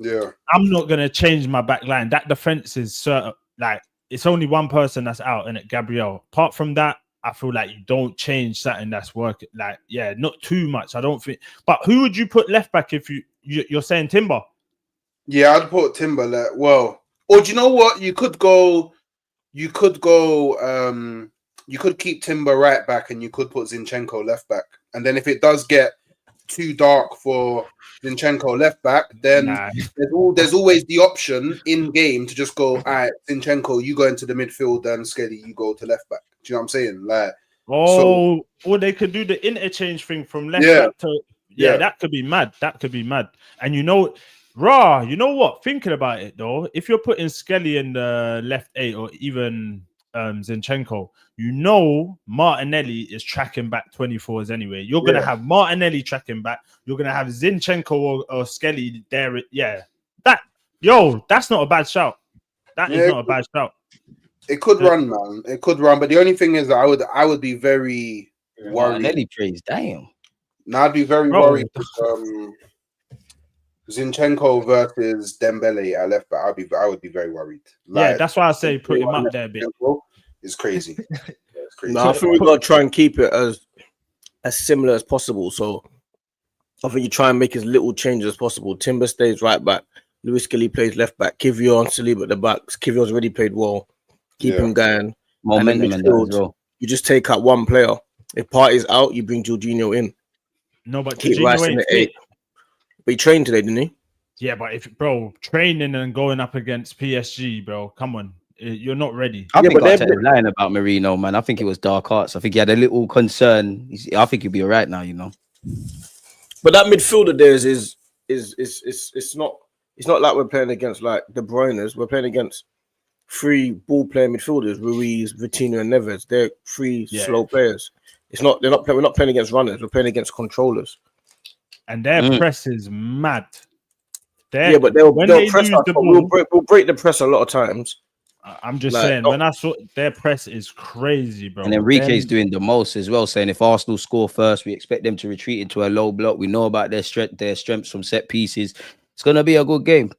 I'm not gonna change my back line. That defense is certain. Like, it's only one person that's out, and it Gabriel. Apart from that, I feel like you don't change something that's working. Like, not too much. I don't think. But who would you put left back if you're saying Timber? Yeah, I'd put Timber left. Well, or do you know what? You could keep Timber right back and you could put Zinchenko left back. And then if it does get too dark for Zinchenko left back, then there's always the option in game to just go, all right, Zinchenko, you go into the midfield and Skelly, you go to left back. Do you know what I'm saying? Like, or they could do the interchange thing from left back to that could be mad. That could be mad. And you know what? Thinking about it though, if you're putting Skelly in the left 8 or even Zinchenko, you know Martinelli is tracking back 24s anyway. You're gonna have Martinelli tracking back. You're gonna have Zinchenko or Skelly there. Yeah, that's not a bad shout. That is not a bad shout. It could run, man. It could run, but the only thing is, I would be very worried. Martinelli praise, damn. Now I'd be very worried. Zinchenko versus Dembele at left back. I would be very worried. Like, that's why I say put him up there a bit. It's crazy. It's crazy. No, I think we got to try and keep it as similar as possible. So I think you try and make as little changes as possible. Timber stays right back. Lewis Skelly plays left back. Kiwior and Saliba at the backs. Kiwior's already played well. Keep him going. Momentum in there as well. You just take out one player. If Partey's out, you bring Jorginho in. No, but keep Rice in the 8. But he trained today, didn't he? Yeah, but training and going up against PSG, bro, come on. You're not ready. I think Arteta's lying about Marino, man. I think it was dark arts. I think he had a little concern. I think he'll be all right now, you know. But that midfielder there is it's not like we're playing against like De Bruyne's. We're playing against 3 ball playing midfielders, Ruiz, Vitinha, and Neves. They're 3 slow players. We're not playing against runners. We're playing against controllers. And their press is mad. But they'll press us. We'll break the press a lot of times. I'm just saying, when I saw their press is crazy, bro. And Enrique's doing the most as well, saying if Arsenal score first, we expect them to retreat into a low block. We know about their strengths from set pieces. It's gonna be a good game.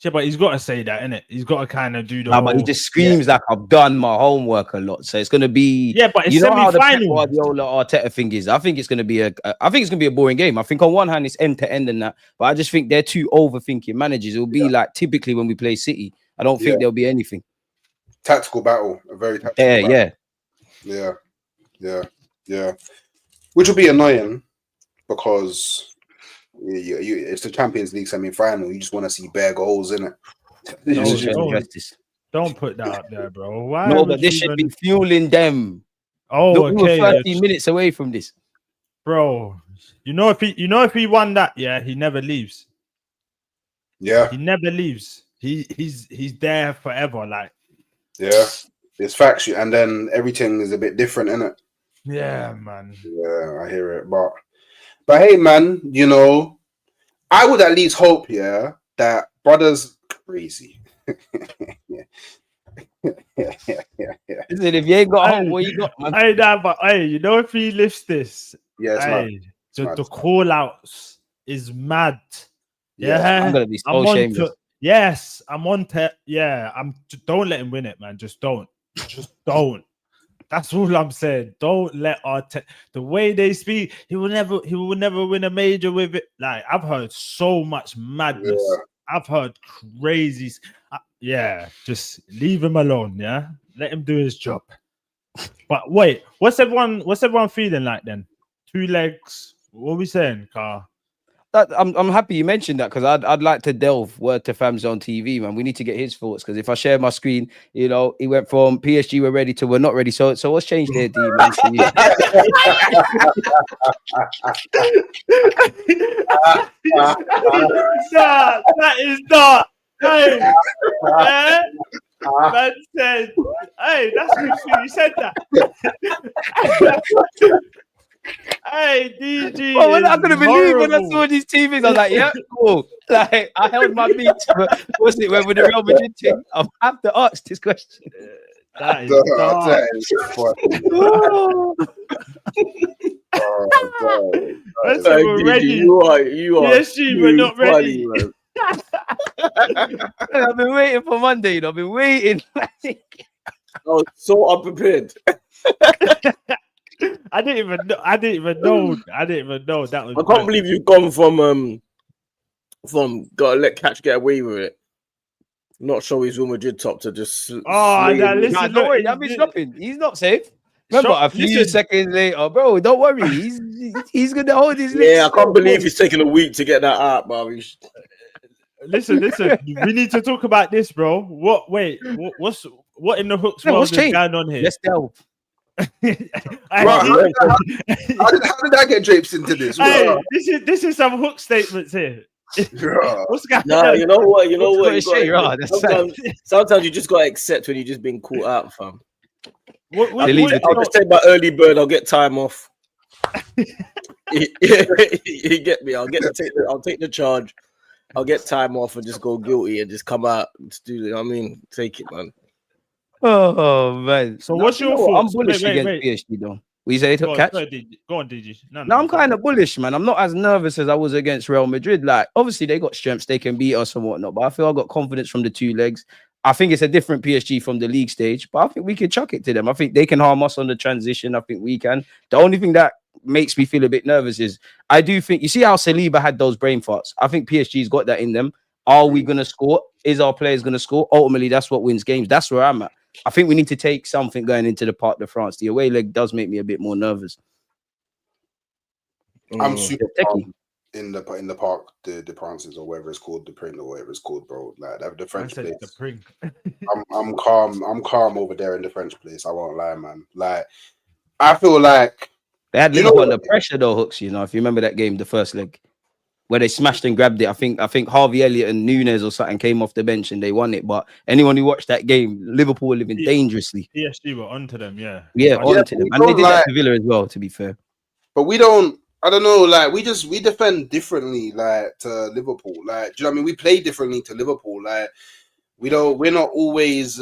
Yeah, but he's got to say that, innit? He's got to kind of do the. But he just screams like I've done my homework a lot, so it's gonna be. Yeah, but it's you know how the Pep semi-final. Guardiola Arteta thing is. I think it's gonna be a boring game. I think on one hand it's end to end and that, but I just think they're too overthinking managers. It will be like typically when we play City. I don't think there'll be anything. Tactical battle, a very tactical battle. Yeah. Which will be annoying because. It's the Champions League semi-final. You just want to see bare goals in it. Don't put that up there, bro. Why? No, but this should be fueling them. Oh, look, okay. We're 30 minutes away from this, bro. If he won that, he never leaves. Yeah, he never leaves. He's there forever. Like, it's factual, and then everything is a bit different, isn't it? Yeah, man. Yeah, I hear it, But hey, man, you know, I would at least hope, that brothers crazy. Listen, if you ain't got home, what you got, man? You know, if he lifts this, the call outs is mad. Yeah, I'm gonna be so shameless. Yes, I'm on. Don't let him win it, man. Just don't. That's all I'm saying. Don't let the way they speak. He will never win a major with it. Like, I've heard so much madness. Yeah. I've heard crazy. Just leave him alone. Yeah, let him do his job. But wait, what's everyone feeling like then? 2 legs. What are we saying, Carl? I'm happy you mentioned that because I'd like to delve word to Fams on TV, man. We need to get his thoughts because if I share my screen, you know, he went from PSG we're ready to we're not ready. So what's changed there, D, man? That is not. Hey, man said, hey, that's who you said that. Hey, DG. Well, I couldn't believe when I saw these TVs. I was like, yeah, cool. Like, I held my beat. What's it? When with the Real Madrid thing, I have to ask this question. That is funny. We're ready. You are. PSG, we're not ready. I've been waiting for Monday. You know, I've been waiting. I was so unprepared. I didn't even know that was. I can't believe you've gone from gotta let Catch get away with it, not show his Real Madrid top to just. Listen, don't worry, I've been stopping. He's not safe. Remember, a few seconds later, bro. Don't worry, he's gonna hold his. Yeah, I can't believe he's taking a week to get that out, bro. Listen. We need to talk about this, bro. What in the hooks world is going on here? Let's delve. How did I get draped into this? Hey, this is some hook statements here. What's going on? You know what? Sometimes you just gotta accept when you're just being caught out, fam. I'll just take my early bird. I'll get time off. You get me? I'll take the charge. I'll get time off and just go guilty and just come out and just do it. I mean, take it, man. Oh man. So what's your thoughts? I'm bullish against PSG though. We say it catch. Go on, DG. No, I'm kind of bullish, man. I'm not as nervous as I was against Real Madrid. Like, obviously, they got strengths, they can beat us and whatnot. But I feel I got confidence from the two legs. I think it's a different PSG from the league stage, but I think we can chuck it to them. I think they can harm us on the transition. I think we can. The only thing that makes me feel a bit nervous is I do think you see how Saliba had those brain farts. I think PSG's got that in them. Are we gonna score? Is our players gonna score? Ultimately, that's what wins games. That's where I'm at. I think we need to take something going into the Parc de France. The away leg does make me a bit more nervous. I'm super calm in the park, the Prances or whatever it's called, the Pring or whatever it's called, bro. Like the French place. I'm calm. I'm calm over there in the French place. I won't lie, man. Like I feel like they had Liverpool under pressure though, Hooks. You know, if you remember that game, the first leg where they smashed and grabbed it. I think Harvey Elliott and Nunes or something came off the bench and they won it. But anyone who watched that game, Liverpool were living dangerously. PSG were onto them, yeah, onto them, and they did that to Villa as well. To be fair, but we don't. I don't know, like we defend differently, like to Liverpool. Like, do you know what I mean? We play differently to Liverpool. Like, we're not always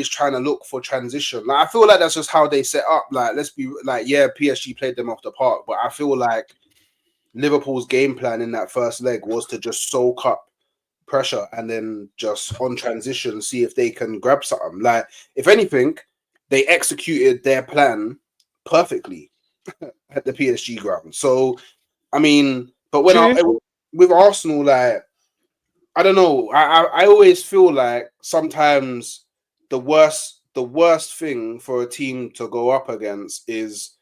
trying to look for transition. Like, I feel like that's just how they set up. Like, let's be like, yeah, PSG played them off the park, but I feel like Liverpool's game plan in that first leg was to just soak up pressure and then just on transition see if they can grab something. Like, if anything, they executed their plan perfectly at the PSG ground. So, I mean, but with Arsenal, like, I don't know. I always feel like sometimes the worst thing for a team to go up against is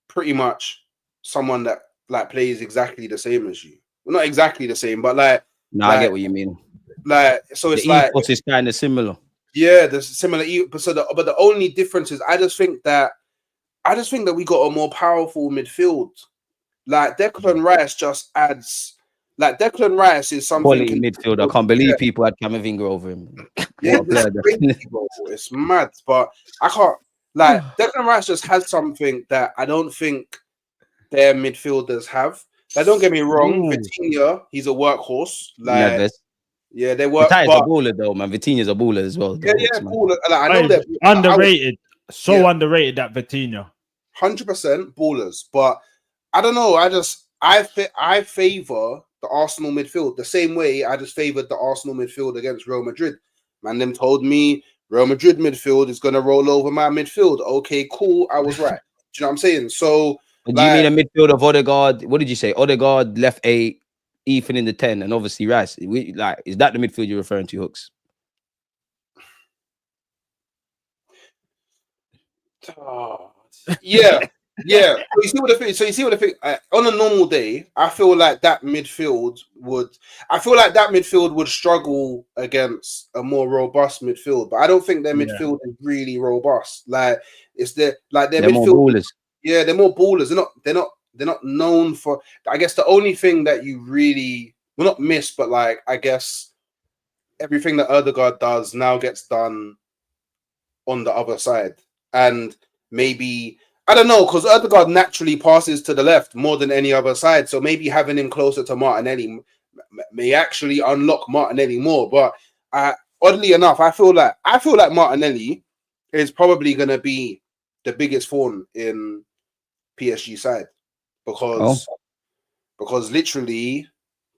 pretty much someone that like plays exactly the same as you. Well, not exactly the same, but like. No, I get what you mean. Like, so it's the like ethos is kind of similar. Yeah, there's similar. But the only difference is I just think that we got a more powerful midfield. Like Declan Rice just adds. Like Declan Rice is something quality midfield. I can't believe people had Camavinga over him. Yeah, it's mad. But I can't. Like Declan Rice just has something that I don't think their midfielders have. Like, don't get me wrong, Vitinha, he's a workhorse. Like, yeah, they work. Vitinha's a baller though, man. Vitinha's a baller as well. Yeah, baller. Like, I know that underrated. Underrated that Vitinha. 100% ballers, but I don't know. I favor the Arsenal midfield the same way I just favored the Arsenal midfield against Real Madrid. Man, them told me Real Madrid midfield is gonna roll over my midfield. Okay, cool. I was right. Do you know what I'm saying? So, do you mean a midfield of Odegaard? What did you say? Odegaard, left 8, Ethan in the 10, and obviously Rice. Is that the midfield you're referring to, Hooks? Yeah. So you see what the thing. On a normal day, I feel like that midfield would struggle against a more robust midfield. But I don't think their midfield is really robust. Like their midfield. More ballers. Yeah, they're more ballers. They're not known for. I guess the only thing that you really not miss, but like I guess everything that Odegaard does now gets done on the other side, and maybe. I don't know, because Odegaard naturally passes to the left more than any other side. So maybe having him closer to Martinelli may actually unlock Martinelli more. But oddly enough, I feel like Martinelli is probably going to be the biggest thorn in PSG side because literally,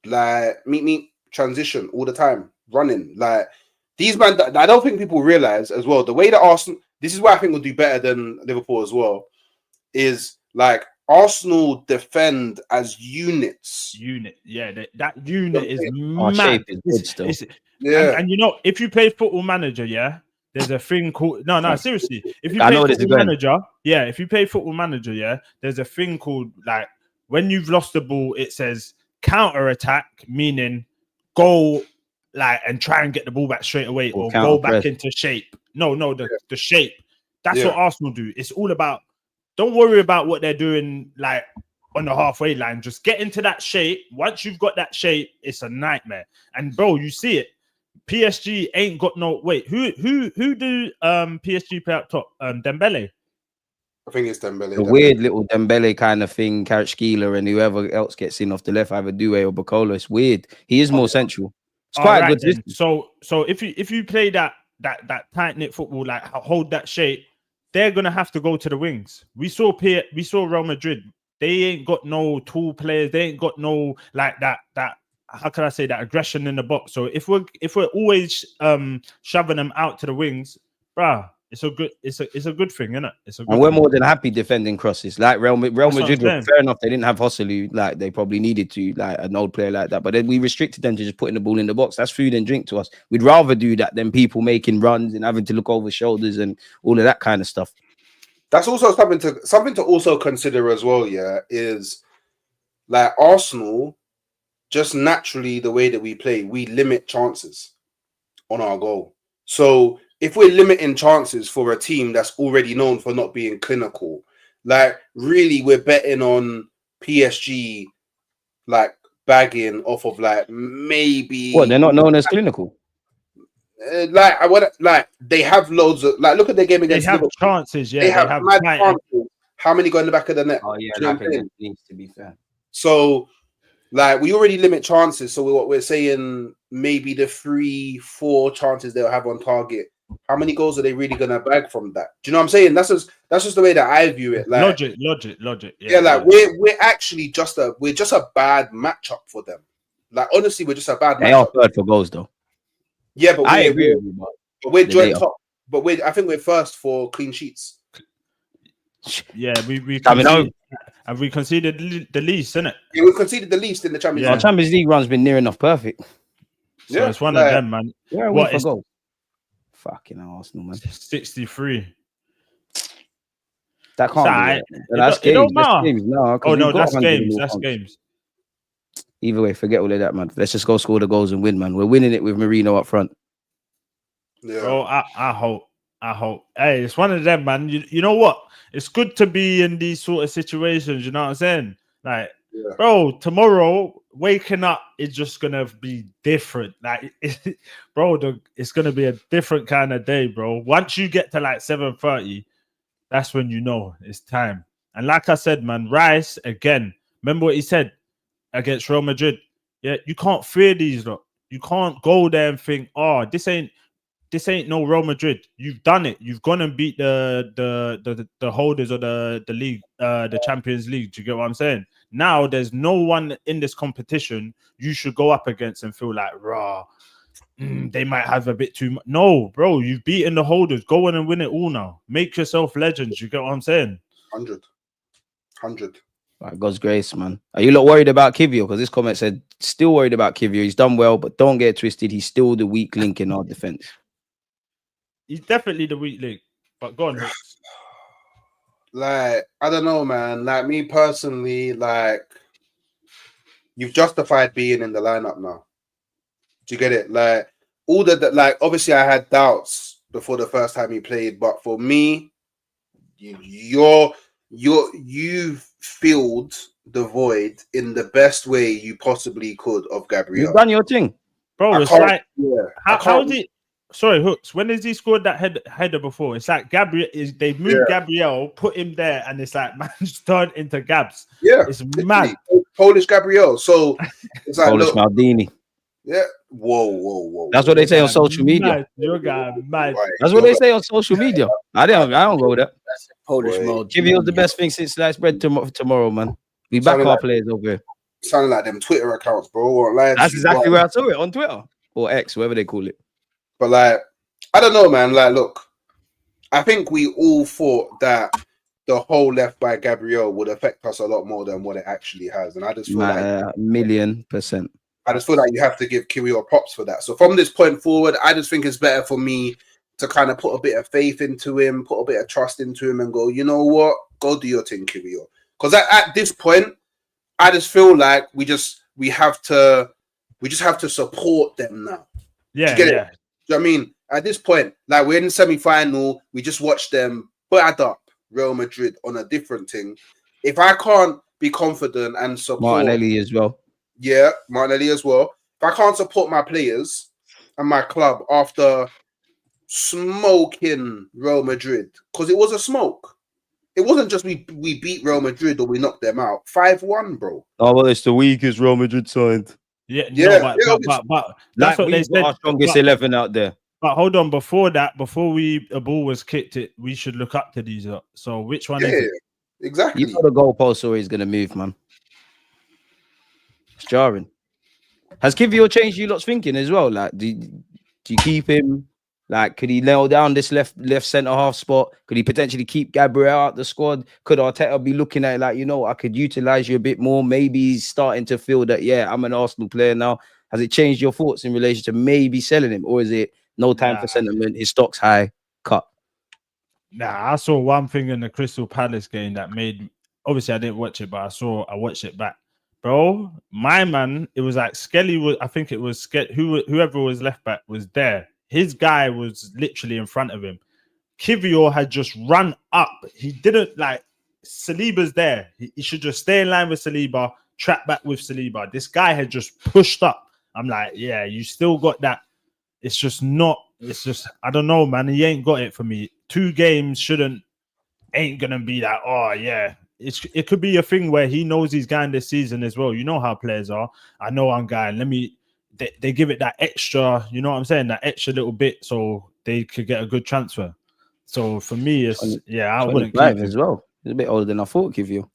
like, meet transition all the time, running. Like, these man, I don't think people realize as well, the way that Arsenal, this is why I think we'll do better than Liverpool as well, is like Arsenal defend as units. That unit is mad. And you know, if you play Football Manager, there's a thing called seriously. If you play Football Manager, if you play Football Manager, there's a thing called, like, when you've lost the ball, it says counter attack, meaning go like and try and get the ball back straight away or go back into shape. The shape. That's what Arsenal do. It's all about, don't worry about what they're doing like on the halfway line. Just get into that shape. Once you've got that shape, it's a nightmare. And bro, you see it. PSG ain't got no wait. Who do PSG play up top? Dembele. I think it's Dembele. The weird little Dembele kind of thing, Kvaratskhelia and whoever else gets in off the left, either Doué or Bacola. It's weird. He is more central. It's quite a good system. So if you play that tight knit football, like hold that shape, they're gonna have to go to the wings. We saw Real Madrid. They ain't got no tall players. They ain't got no like that. How can I say that aggression in the box? So if we're always shoving them out to the wings, bruh, it's a good thing, isn't it? And we're more than happy defending crosses. Like Real Madrid, fair enough. They didn't have Joselu like they probably needed to, like an old player like that. But then we restricted them to just putting the ball in the box. That's food and drink to us. We'd rather do that than people making runs and having to look over shoulders and all of that kind of stuff. That's also something to also consider as well. Yeah, is like Arsenal. Just naturally, the way that we play, we limit chances on our goal. So if we're limiting chances for a team that's already known for not being clinical, like really we're betting on PSG like bagging off of like maybe what, they're not known as clinical. Like they have loads of like look at their game against Liverpool. Chances, yeah. They have mad chances. How many go in the back of the net? Oh yeah, that needs to be fair. So like we already limit chances, so what we're saying maybe the 3-4 chances they'll have on target. How many goals are they really gonna bag from that? Do you know what I'm saying? That's just the way that I view it. Like logic. Yeah, like we're actually just a bad matchup for them. Like honestly, we're just a bad. They are third for goals though. Yeah, but I agree with you, but we're joint top. But I think we're first for clean sheets. Yeah, we conceded the least, isn't it? Yeah, we conceded the least in the Champions League. Our Champions League run's been near enough perfect. So it's one of them, man. Where are we for goals? Fucking Arsenal, man. 63. That can't be. That's games. That's games. No, that's games. That's games. Either way, forget all of that, man. Let's just go score the goals and win, man. We're winning it with Marino up front. Yeah. Bro, I hope. Hey, it's one of them, man. You know what? It's good to be in these sort of situations. You know what I'm saying? Like, bro, tomorrow waking up is just gonna be different. Like, it's gonna be a different kind of day, bro. Once you get to like 7:30, that's when you know it's time. And like I said, man, Rice again. Remember what he said against Real Madrid? Yeah, you can't fear these lot. You can't go there and think, oh, this ain't no Real Madrid. You've done it. You've gone and beat the holders of the league, the Champions League. Do you get what I'm saying? Now there's no one in this competition you should go up against and feel like, they might have a bit too much. No, bro, you've beaten the holders. Go on and win it all now. Make yourself legends. You get what I'm saying? 100. By God's grace, man. Are you not worried about Kiwior? Because this comment said, still worried about Kiwior. He's done well, but don't get twisted. He's still the weak link in our defense. He's definitely the weak link. But go on. Like, I don't know, man. Like, me personally, like, you've justified being in the lineup now. Do you get it? Like, all that, like, obviously I had doubts before the first time he played, but for me, you've filled the void in the best way you possibly could of Gabriel. You've done your thing. Bro, it's like, how is it? Sorry, Hooks. When has he scored that header before? It's like Gabriel they moved Gabriel, put him there, and it's like man's turned into Gabs. Yeah, it's mad. Polish Gabriel. So it's like Polish Maldini. Yeah. Whoa. That's what they say on social media. Your guy, mad. That's what they say on social media. I don't go with that. That's Polish Maldini. Kiwior's the best thing since sliced bread tomorrow, man. We back our players over here. Sounding like them Twitter accounts, bro. That's exactly where I saw it, on Twitter or X, whatever they call it. But like, I don't know, man. Like, look, I think we all thought that the whole left by Gabriel would affect us a lot more than what it actually has, and I just feel like 1,000,000%. I just feel like you have to give Kiwior props for that. So from this point forward, I just think it's better for me to kind of put a bit of faith into him, put a bit of trust into him, and go, you know what, go do your thing, Kiwior. Because at this point, I just feel like we just have to support them now. Yeah, Do you know what I mean? At this point, like we're in the semi-final, we just watched them bad up Real Madrid on a different thing. If I can't be confident and support Martinelli as well. Yeah, Martinelli as well. If I can't support my players and my club after smoking Real Madrid because it was a smoke. It wasn't just we beat Real Madrid or we knocked them out. 5-1, bro. Oh, well, it's the weakest Real Madrid side. Yeah, Yeah, no, but that's what they said. Our strongest 11 out there. But hold on, before that, before a ball was kicked, we should look up to these. So which one is it? Exactly. You know the goalpost always going to move, man. It's jarring. Has Kiwior changed you lot's thinking as well? Like, do you keep him? Like, could he nail down this left centre half spot? Could he potentially keep Gabriel out the squad? Could Arteta be looking at it like, I could utilize you a bit more? Maybe he's starting to feel that, yeah, I'm an Arsenal player now. Has it changed your thoughts in relation to maybe selling him? Or is it no time for sentiment? His stock's high, cut? Nah, I saw one thing in the Crystal Palace game that made... Obviously, I didn't watch it, but I watched it back. Bro, my man, it was like Skelly was... I think it was whoever was left back was there. His guy was literally in front of him. Kiwior had just run up. He didn't like Saliba's there. He should just stay in line with Saliba, track back with Saliba. This guy had just pushed up. I'm like, yeah, you still got that. It's just, I don't know, man. He ain't got it for me. 2 games ain't gonna be that, oh yeah. It could be a thing where he knows he's going this season as well. You know how players are. I know I'm going. They give it that extra, you know what I'm saying? That extra little bit so they could get a good transfer. So for me, I wouldn't keep him as well. He's a bit older than I thought, Kiwior.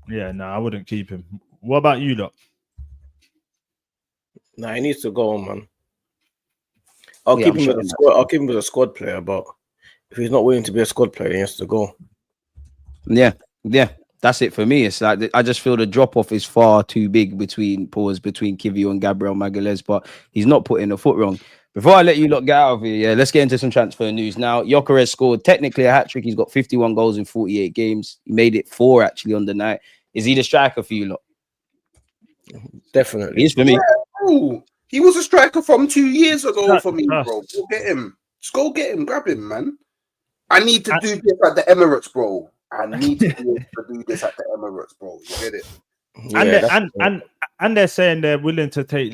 Yeah, no, I wouldn't keep him. What about you, lot? Nah, he needs to go on, man. I'll keep him as a squad player, but if he's not willing to be a squad player, he has to go. Yeah. That's it for me. It's like I just feel the drop off is far too big between Kiwior and Gabriel Magalhaes, but he's not putting a foot wrong. Before I let you lot get out of here, let's get into some transfer news. Now, Gyökeres scored technically a hat-trick. He's got 51 goals in 48 games. He made it 4 actually on the night. Is he the striker for you lot? Definitely. He is for me. Yeah, he was a striker from 2 years ago for me, bro. Go get him. Just go get him. Grab him, man. I need to do this at the Emirates, bro. I need to be able to do this at the Emirates, bro. You get it? Yeah, and they're saying they're willing to take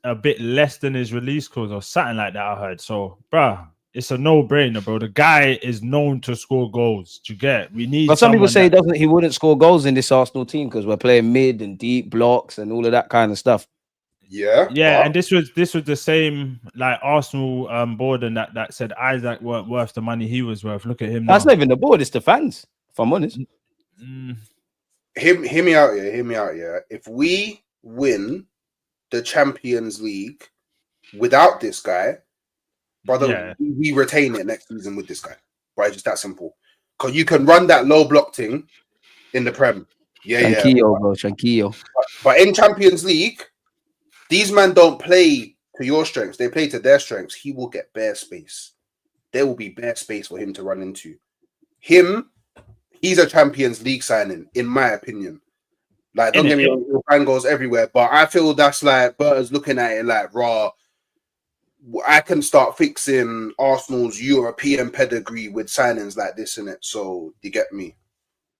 a bit less than his release clause or something like that. I heard. So, bruh, it's a no-brainer, bro. The guy is known to score goals. Do you get it? We need. But some people say he wouldn't score goals in this Arsenal team because we're playing mid and deep blocks and all of that kind of stuff. Yeah. And this was the same like Arsenal board and that said Isaac weren't worth the money he was worth. Look at him. That's not even the board; it's the fans. If I'm honest. Hear me out here. If we win the Champions League without this guy, brother, we retain it next season with this guy. Right? Just that simple. Because you can run that low block thing in the Prem. Tranquillo. But in Champions League, these men don't play to your strengths. They play to their strengths. He will get bare space. There will be bare space for him to run into. He's a Champions League signing, in my opinion. Like, don't get me wrong, your fan goes everywhere, but I feel that's like Berta's looking at it like, raw. I can start fixing Arsenal's European pedigree with signings like this, innit? So you get me. You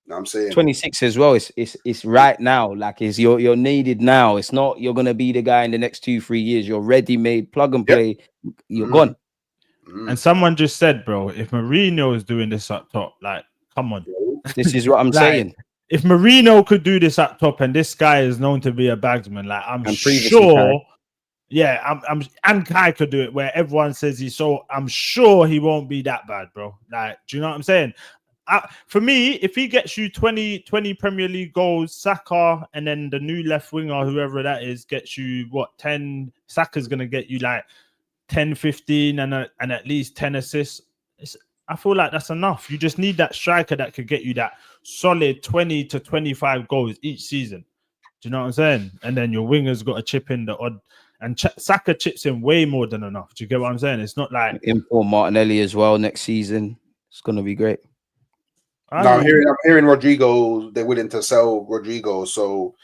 know what I'm saying 26 as well. It's right now. Like you're needed now. It's not you're gonna be the guy in the next 2-3 years. You're ready made, plug and play. You're gone. And someone just said, bro, if Mourinho is doing this up top, like, come on. This is what I'm saying. If Mourinho could do this up top, and this guy is known to be a bagsman, like I'm sure, and Kai could do it. Where everyone says I'm sure he won't be that bad, bro. Like, do you know what I'm saying? For me, if he gets you 20 Premier League goals, Saka, and then the new left winger, whoever that is, gets you 10. Saka's gonna get you like 10, 15, and at least 10 assists. I feel like that's enough. You just need that striker that could get you that solid 20 to 25 goals each season. Do you know what I'm saying? And then your winger's got to chip in the odd. And Saka chips in way more than enough. Do you get what I'm saying? It's not like... Import Martinelli as well next season. It's going to be great. I'm hearing Rodrigo, they're willing to sell Rodrigo, so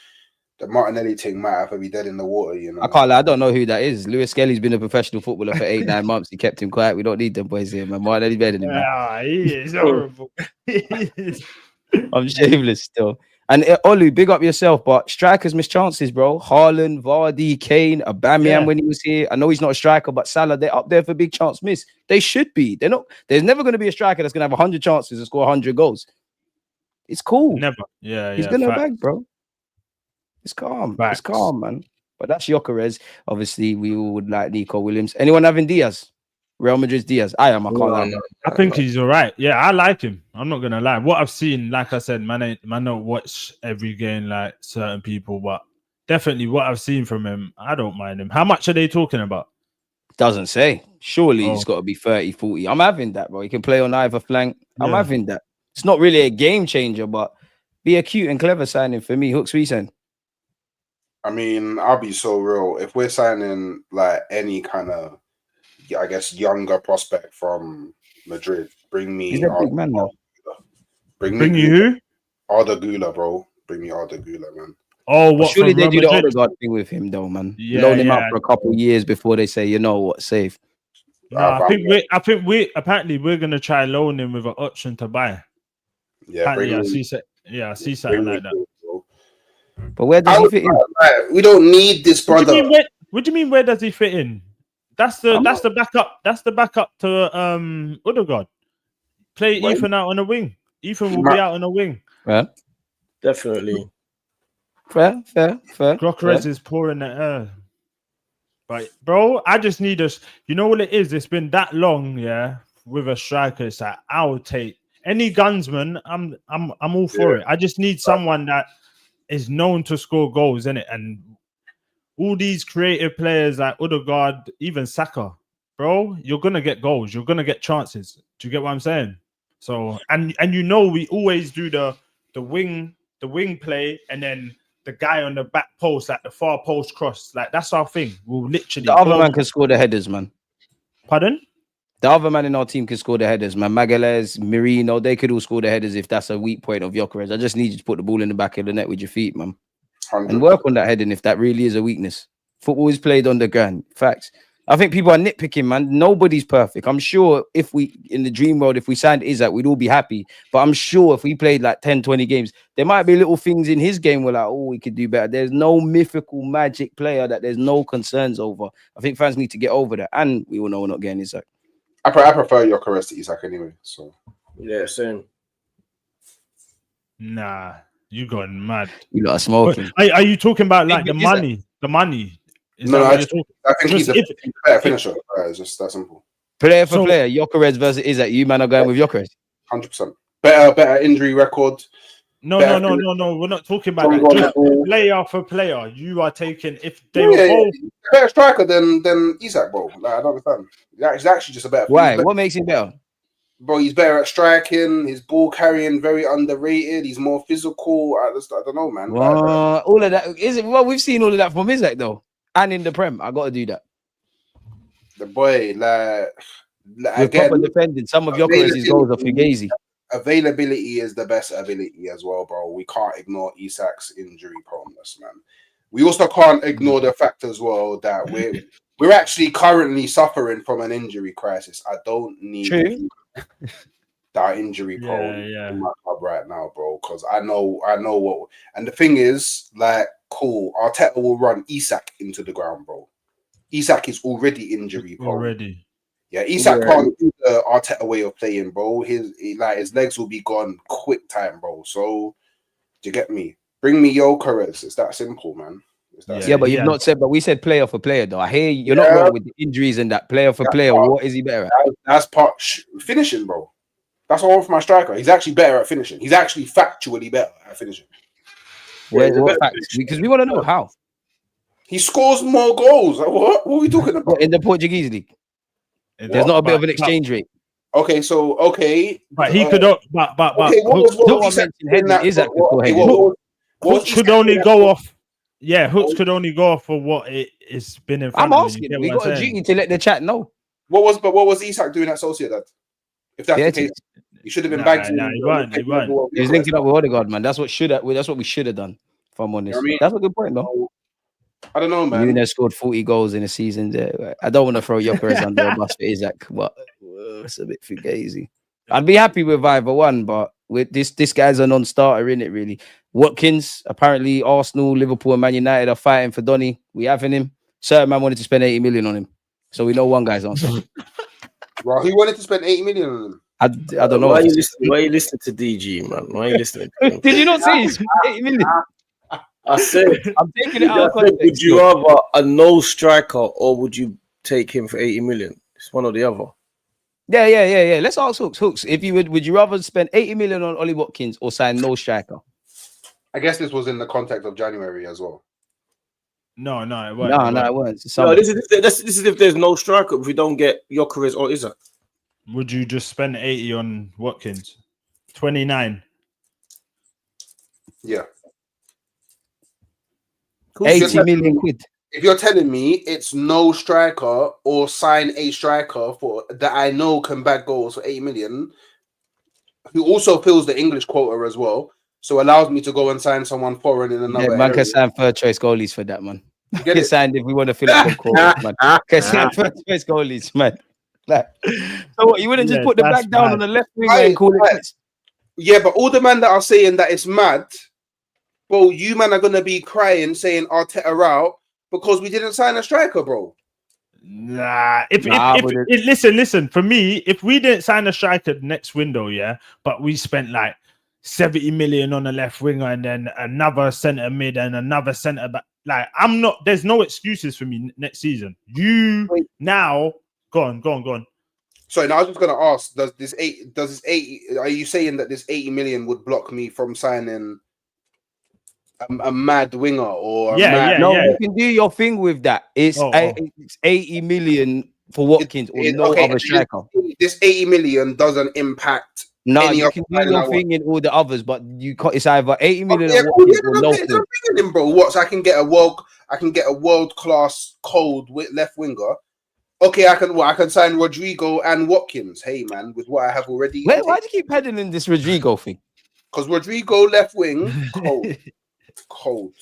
the Martinelli thing might have to be dead in the water, you know. I can't lie, I don't know who that is. Lewis Skelly's been a professional footballer for 8-9 months. He kept him quiet. We don't need them boys here, man. Martinelli's better than him. Yeah, he is horrible. I'm shameless still. And Olu, big up yourself, but strikers miss chances, bro. Haaland, Vardy, Kane, Aubameyang when he was here. I know he's not a striker, but Salah, they're up there for big chance miss. They should be. They're not. There's never going to be a striker that's going to have 100 chances and score 100 goals. It's cool. Never. Yeah, he's going to bag, bro. It's calm. Facts. It's calm, man. But that's Gyökeres. Obviously, we all would like Nico Williams. Anyone having Diaz? Real Madrid's Diaz. I can't lie. I think he's all right. Yeah, I like him. I'm not gonna lie. What I've seen, like I said, man, don't watch every game like certain people, but definitely what I've seen from him, I don't mind him. How much are they talking about? Doesn't say. Surely he's got to be 30, 40. I'm having that, bro. He can play on either flank. I'm having that. It's not really a game changer, but be a cute and clever signing for me. Hooks, recent. I mean, I'll be so real. If we're signing like any kind of, I guess, younger prospect from Madrid, bring me. He's a big man now. Bring you who? Odegaard, bro. Bring me Odegaard, man. Oh, what? Surely they do the Odegaard thing with him, though, man. Loan him out for a couple of years before they say, you know what, safe. No, I think we apparently we're gonna try loan him with an option to buy. Yeah, I see something like that. But where does he fit in? We don't need this brother. What do you mean? Where does he fit in? That's the backup. That's the backup to Odegaard. Play Ethan out on the wing. Ethan will be out on the wing. Yeah, definitely. Fair. Gyökeres is pouring the air. But bro, I just need us. You know what it is? It's been that long, yeah. With a striker, it's like I'll take any gunsman. I'm all for it. I just need someone that is known to score goals, innit? And all these creative players like Odegaard, even Saka, bro, you're gonna get goals. You're gonna get chances. Do you get what I'm saying? So and you know we always do the wing play and then the guy on the back post, like the far post cross, like that's our thing. We'll literally. The other man can score the headers, man. Pardon? The other man in our team can score the headers, man. Magalhaes, Merino, they could all score the headers if that's a weak point of Gyökeres. I just need you to put the ball in the back of the net with your feet, man. 100%. And work on that heading if that really is a weakness. Football is played on the ground. Facts. I think people are nitpicking, man. Nobody's perfect. I'm sure if we, in the dream world, if we signed Isaac, we'd all be happy. But I'm sure if we played like 10, 20 games, there might be little things in his game where like, oh, we could do better. There's no mythical magic player that there's no concerns over. I think fans need to get over that. And we all know we're not getting Isaac. I prefer Gyökeres to Isaac anyway. So yeah, same. Nah, you going mad. You lot are smoking. Are you talking about like the money? The money. I think he's a better finisher. It's just that simple. Player for player, Gyökeres versus Isaac. You man are going with Gyökeres. 100%. Better injury record. No. We're not talking about that. Just player for player. You are taking if they were both better striker than Isaac, bro. Like, I don't understand. He's actually just a better. Why? What makes him better? Bro, he's better at striking. His ball carrying very underrated. He's more physical. I don't know, man. All of that is it. Well, we've seen all of that from Isaac though, and in the Prem. I got to do that. The boy, like again, proper defending. Some of Gyökeres' goals are fugazi. Availability is the best ability as well, bro. We can't ignore Isak's injury proneness, man. We also can't ignore the fact as well that we're actually currently suffering from an injury crisis. I don't need that injury prone in my club right now, bro, because I know what. And the thing is, like, cool, Arteta will run Isak into the ground, bro. Isak is already injury prone. Already. Yeah, Isak can't do the Arteta way of playing, bro. His legs will be gone quick time, bro. So, do you get me? Bring me Gyökeres. It's that simple, man. But you've not said. But we said player for player, though. I hear you're not wrong with the injuries and that player for player. What is he better at? That's part finishing, bro. That's all for my striker. He's actually better at finishing. He's actually factually better at finishing. Where's the facts? Because we want to know how. He scores more goals. Like, what are we talking about? In the Portuguese league. There's not a bit of an exchange rate. Okay, but he could. But Hooks could only go off. Yeah, Hooks could only go off for what it's been in front of. I'm asking. We got a duty to let the chat know. What was Isak doing at Sociedad? If that's the case, he should have been bagged. He weren't. He was linking up with Odegaard, man. That's what we should have done. If I'm honest, that's a good point, though. I don't know, man. Nunes scored 40 goals in a season. I don't want to throw Gyökeres under a bus for Isaac, but it's a bit fugazi. I'd be happy with either one, but With this guy's a non-starter, in it really. Watkins, apparently Arsenal, Liverpool, and Man United are fighting for Donny. We having him. Certain man wanted to spend 80 million on him, so we know one guy's answer. Well, who wanted to spend 80 million on him? I don't know. Why are you listening to DG, man? Why are you listening to him? Did you not see he's 80 million? I said, I'm taking it out of context. would you rather a no striker or would you take him for 80 million? It's one or the other. Yeah. Let's ask Hooks. If you would you rather spend 80 million on Ollie Watkins or sign no striker? I guess this was in the context of January as well. No, it wasn't. No, it wasn't. No, this is if there's no striker. If we don't get Gyökeres or Isak. Would you just spend 80 on Watkins? 29. Yeah. Cool. 80 million quid. If you're telling me it's no striker or sign a striker for that I know can bag goals for 80 million, who also fills the English quota as well, so allows me to go and sign someone foreign in another man area. Can sign third choice goalies for that, man. Get Get signed if we want to fill up the quota, man. Can sign third choice goalies, man. Like, so what, you wouldn't just put the back down on the left wing and call it? Yeah, but all the men that are saying that it's mad, bro, you man are gonna be crying saying Arteta out because we didn't sign a striker, bro. Nah, listen. For me, if we didn't sign a striker next window, yeah, but we spent like 70 million on the left winger and then another centre mid and another centre back, like there's no excuses for me next season. Now, go on. Sorry, now I was just gonna ask: Does this 80? Are you saying that this 80 million would block me from signing a mad winger or you can do your thing with that. It's 80 million for Watkins or other striker. This 80 million doesn't impact. No, you can do your thing in all the others, but you can't. It's either 80 million or Watkins or no. Bro, what? So I can get a world class cold left winger. Okay, I can sign Rodrigo and Watkins. Hey man, with what I have already. Why do you keep peddling this Rodrigo thing? Because Rodrigo left wing cold.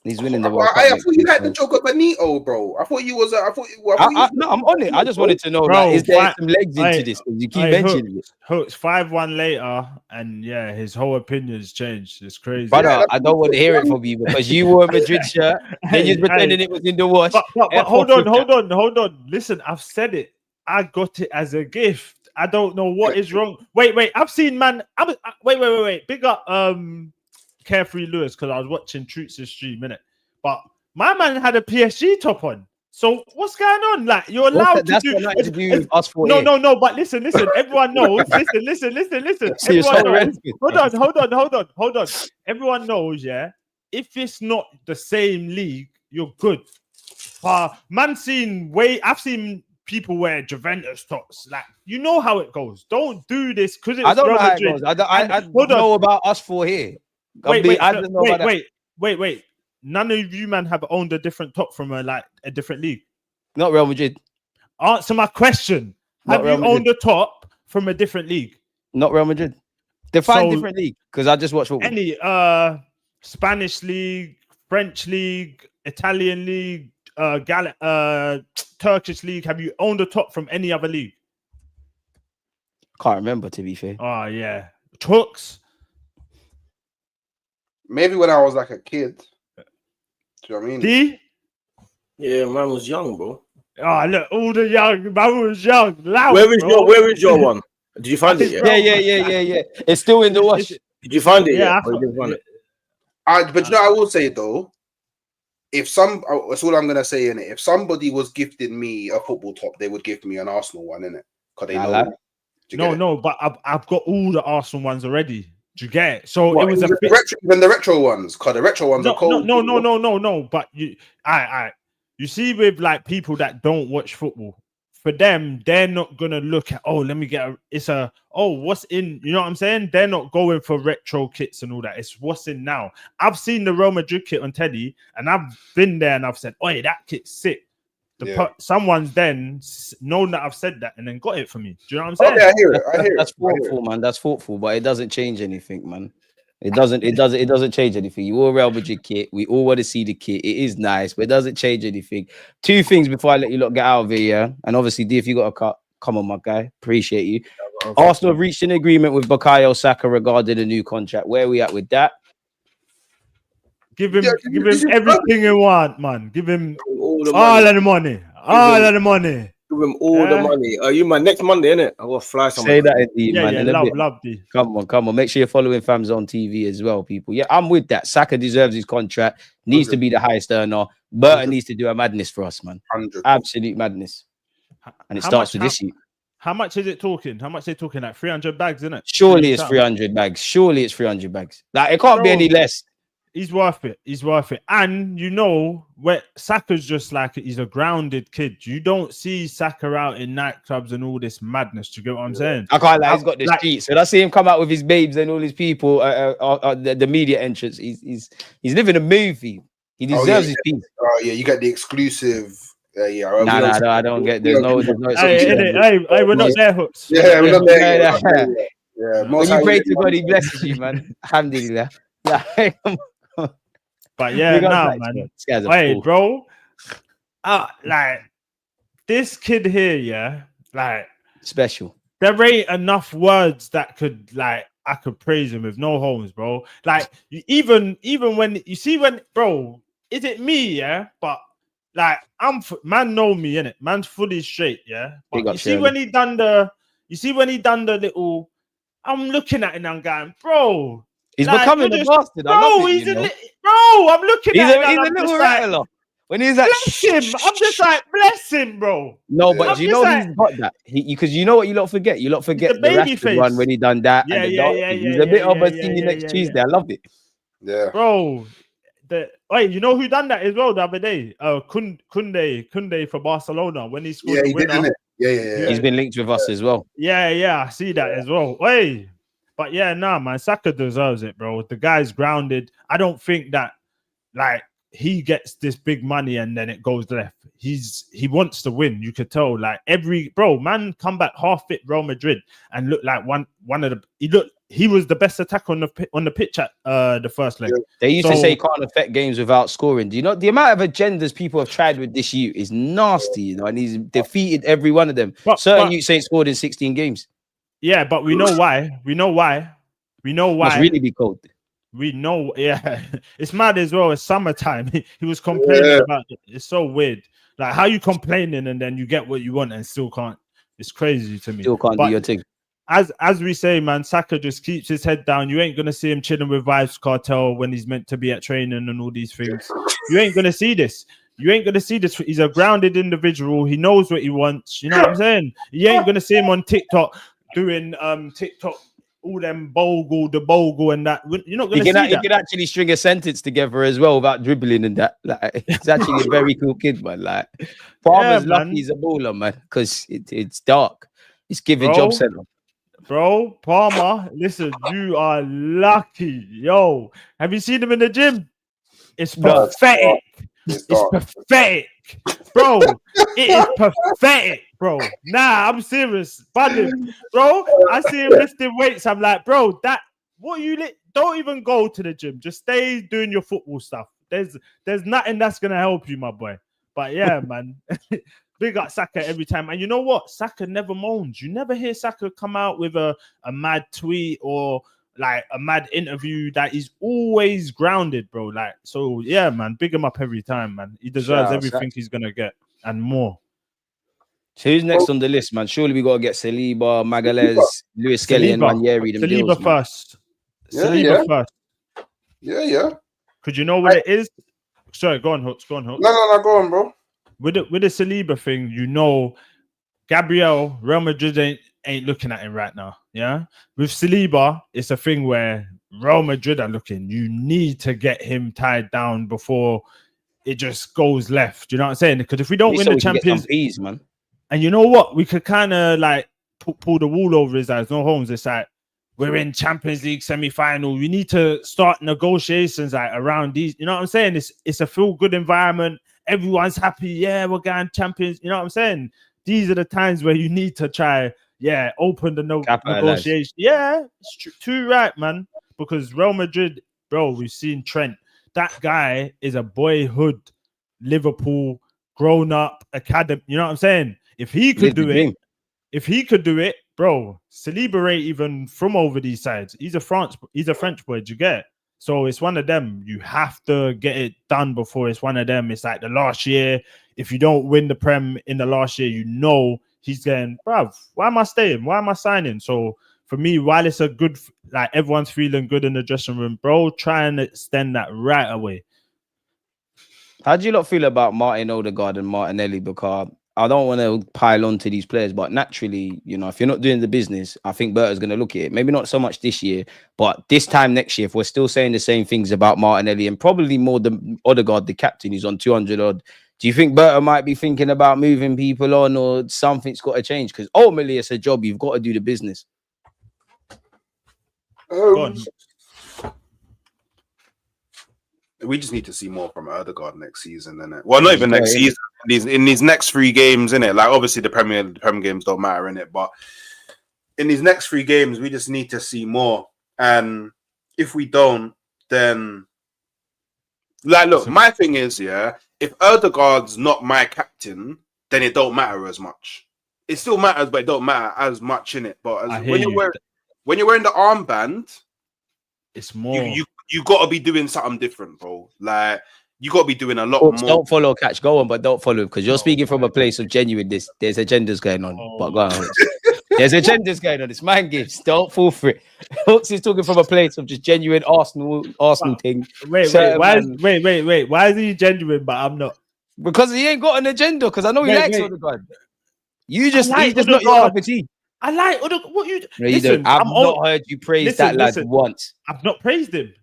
He's winning the World Cup. I thought you had the joke of Benito, bro. I thought you was. No, I'm on it. I just wanted to know, bro, is there some legs into this? You keep mentioning it. Hooks 5-1 later, and yeah, his whole opinion's changed. It's crazy. But I don't want to hear it from you because you wore a Madrid shirt, then you're pretending it was in the wash. But hold on. Listen, I've said it. I got it as a gift. I don't know what is wrong. Wait. I've seen man. Wait. Big up Carefree Lewis because I was watching Truth's stream, innit? But my man had a PSG top on. So what's going on? Like you're allowed to do. To do with us for no. But listen. Everyone knows. Listen. Hold on. Everyone knows. Yeah. If it's not the same league, you're good. I've seen people wear Juventus tops. Like you know how it goes. Don't do this because I don't know how it goes. I don't know about us for here. Wait. None of you man have owned a different top from a different league. Not Real Madrid. Answer my question. Have you owned a top from a different league? Not Real Madrid. Define different league because I just watch football. Any Spanish league, French league, Italian league, Turkish league. Have you owned a top from any other league? Can't remember, to be fair. Oh yeah, Hooks. Maybe when I was like a kid. Do you know what I mean? D? Yeah, man was young, bro. Oh, look, all the young, man was young. Loud, where is your one? Did you find it yet? Yeah. It's still in the wash. Did you find it yet? Or you didn't find it? But you know, I will say though, that's all I'm gonna say in it. If somebody was gifting me a football top, they would give me an Arsenal one, innit? Because they know. No, but I've got all the Arsenal ones already. Do you get it? So what, it was a bit... the retro ones, because the retro ones are cold. No. But you see, with like people that don't watch football, for them, they're not gonna look at let me get what's in. You know what I'm saying? They're not going for retro kits and all that. It's what's in now. I've seen the Real Madrid kit on Teddy, and I've been there and I've said, that kit's sick. Someone's then known that I've said that and then got it for me. Do you know what I'm saying? Okay, I hear it. That's thoughtful, man. That's thoughtful, but it doesn't change anything, man. It doesn't change anything. You all Real Madrid kit. We all want to see the kit. It is nice, but it doesn't change anything. Two things before I let you lot get out of here, yeah. And obviously, D, if you got a cut, come on, my guy. Appreciate you. Arsenal have reached an agreement with Bukayo Saka regarding a new contract. Where are we at with that? Give him everything you want, man. Give him all the all money. of the money. All of the money. Give him all the money. Are you man next Monday, innit? I gotta fly somewhere. Say that indeed, man. Yeah, love D. Come on. Make sure you're following Fams on TV as well, people. Yeah, I'm with that. Saka deserves his contract. Needs to be the highest earner. Burton needs to do a madness for us, man. 100. Absolute madness. And it starts with this year. How much is it talking? How much they talking? Like 300 bags, isn't it? Surely it's 300 bags. Surely it's 300 bags. Like it can't be any less. He's worth it. He's worth it. And you know, where Saka's just like he's a grounded kid. You don't see Saka out in nightclubs and all this madness. Do you get what I'm saying? I can't lie. He's got the streets. So I see him come out with his babes and all his people. The media entrance. He's living a movie. He deserves his piece. Oh yeah, you get the exclusive. No, I don't get. There's no. Hey, we're not there, Hooks. Yeah, we're not there. Yeah, when you pray to God, He blesses you, man. Alhamdulillah. But yeah, man. Hey, bro. Like this kid here, yeah, like special. There ain't enough words that could I could praise him with no homes, bro. Like even when you see when, bro, is it me? Yeah, but like man know me, innit? Man's fully straight, yeah. But you see when he done the little, I'm looking at it and I'm going, bro. He's becoming a bastard. Bro, I'm looking at him. He's a little rattler. When he's like, bless him. I'm just like, bless him, bro. No, but do you know he's got that? Because you know what you lot forget? You lot forget the baby face one when he done that. Yeah. He's a bit of a see you next Tuesday. I loved it. Yeah. Bro, you know who done that as well the other day? Kunde for Barcelona when he scored the winner. Yeah. He's been linked with us as well. Yeah, I see that as well. But yeah, man, Saka deserves it, bro. The guy's grounded. I don't think that he gets this big money and then it goes left. He wants to win. You could tell. Like man come back half fit Real Madrid and look like one of the. He was the best attacker on the pitch at the first leg. They used to say can't affect games without scoring. Do you know the amount of agendas people have tried with this youth is nasty, you know, and he's defeated every one of them. Certain youths ain't scored in 16 games. Yeah, but we know why. Must really be cold. We know, yeah. It's mad as well. It's summertime. He was complaining about it. It's so weird. Like, how you complaining and then you get what you want and still can't? It's crazy to me. Still can't do your thing. As we say, man, Saka just keeps his head down. You ain't gonna see him chilling with Vibes Cartel when he's meant to be at training and all these things. You ain't gonna see this. He's a grounded individual. He knows what he wants. You know what I'm saying? You ain't gonna see him on TikTok doing TikTok, all them bogle and that. You're not gonna see that. He can actually string a sentence together as well without dribbling and that. Like, he's actually a very cool kid, man. Like, Palmer's lucky he's a baller, man, because it's dark. It's giving job center. Bro, Palmer, listen, you are lucky. Yo, have you seen him in the gym? It's pathetic. It's pathetic. Bro, it is pathetic, bro. Nah, I'm serious. Budding. Bro, I see him lifting weights. I'm like, bro, don't even go to the gym. Just stay doing your football stuff. There's nothing that's gonna help you, my boy. But yeah, man. Big up Saka every time. And you know what? Saka never moans. You never hear Saka come out with a mad tweet or like a mad interview. That he's always grounded, bro. Like, so yeah, man. Big him up every time, man. He deserves everything he's gonna get and more. So who's next on the list, man? Surely we gotta get Saliba, Magalhaes, Lewis Kelly, and Ranieri. Saliba first. Saliba first. Yeah. Could you know what it is? Sorry, go on, Hooks. Go on, Hooks. No, go on, bro. With the Saliba thing, you know, Gabriel, Real Madrid ain't looking at him right now. Yeah. With Saliba, it's a thing where Real Madrid are looking. You need to get him tied down before it just goes left. You know what I'm saying? Because if we don't win the Champions League, man. And you know what? We could kind of like pull the wool over his eyes. No homes. It's like we're in Champions League semi-final. We need to start negotiations like around these. You know what I'm saying? It's a feel-good environment. Everyone's happy. Yeah, we're going Champions. You know what I'm saying? These are the times where you need to try, open the negotiation. Yeah, it's too right, man. Because Real Madrid, bro, we've seen Trent. That guy is a boyhood Liverpool grown-up academy. You know what I'm saying? If he could do it, bro, Saliba ain't even from over these sides. He's a French boy. Do you get it? So it's one of them. You have to get it done before it's one of them. It's like the last year. If you don't win the Prem in the last year, you know he's going, bruv, why am I staying? Why am I signing? So for me, while it's a good, like everyone's feeling good in the dressing room, bro, try and extend that right away. How do you lot feel about Martin Odegaard and Martinelli? Because I don't want to pile on to these players, but naturally, you know, if you're not doing the business, I think Berta's going to look at it. Maybe not so much this year, but this time next year, if we're still saying the same things about Martinelli and probably more than Odegaard, the captain, who's on 200 odd, do you think Berta might be thinking about moving people on or something's got to change? Because ultimately, it's a job. You've got to do the business. We just need to see more from Odegaard next season, innit? Well, not even next season. In these next 3 games, innit? Like, obviously, the Premier games don't matter, innit? But in these next 3 games, we just need to see more. And if we don't, then... Like, look, my thing is, yeah, if Odegaard's not my captain, then it don't matter as much. It still matters, but it don't matter as much, innit? But when you're wearing the armband, it's more... You got to be doing something different, bro. Like, you got to be doing a lot more. Don't follow Catch. Go on, but don't follow because you're speaking from a place of genuineness. There's agendas going on. But go on. There's agendas going on. It's mind games. Don't fall for it. Hooks is talking from a place of just genuine Arsenal thing. Wait. Why is he genuine, but I'm not? Because he ain't got an agenda. Because I know he likes Odegaard. He's just not your cup of tea. I like Odegaard. What you? No, you don't. I've not heard you praise that lad once. I've not praised him.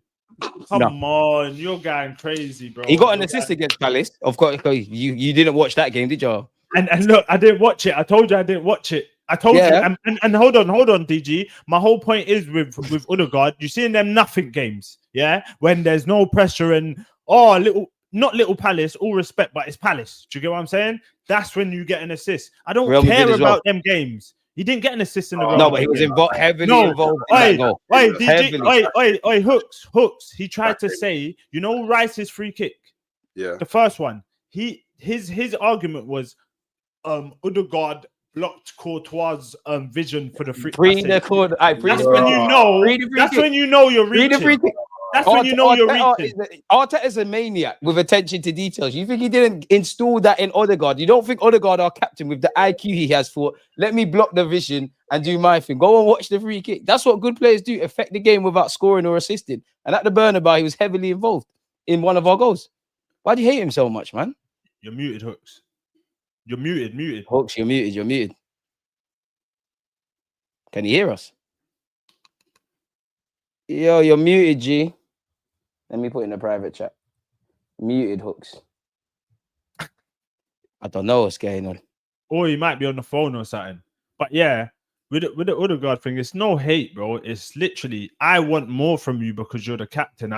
Come on, you're going crazy, bro. He got an assist against Palace. Of course, you didn't watch that game, did you? And look, I didn't watch it. I told you I didn't watch it. I told you. And hold on, DG. My whole point is with Odegaard, you see in them nothing games, yeah, when there's no pressure and not little Palace, all respect, but it's Palace. Do you get what I'm saying? That's when you get an assist. I don't care about them games. He didn't get an assist in the Real No, but he was heavily involved in that goal. Hooks. He tried to say, you know, Rice's free kick. Yeah. The first one. His argument was Odegaard blocked Courtois' vision for the free kick. That's when you know you're reaching. That's when you know you're reaching. Arteta's a maniac with attention to details. You think he didn't install that in Odegaard? You don't think Odegaard, our captain, with the IQ he has, thought, let me block the vision and do my thing. Go and watch the free kick. That's what good players do, affect the game without scoring or assisting. And at the Bernabeu, he was heavily involved in one of our goals. Why do you hate him so much, man? You're muted, Hooks. You're muted. Hooks, you're muted. Can you hear us? Yo, you're muted, G. Let me put in a private chat. Muted, Hooks. I don't know what's going on. Or he might be on the phone or something. But yeah, with the Odegaard thing, it's no hate, bro. It's literally, I want more from you because you're the captain.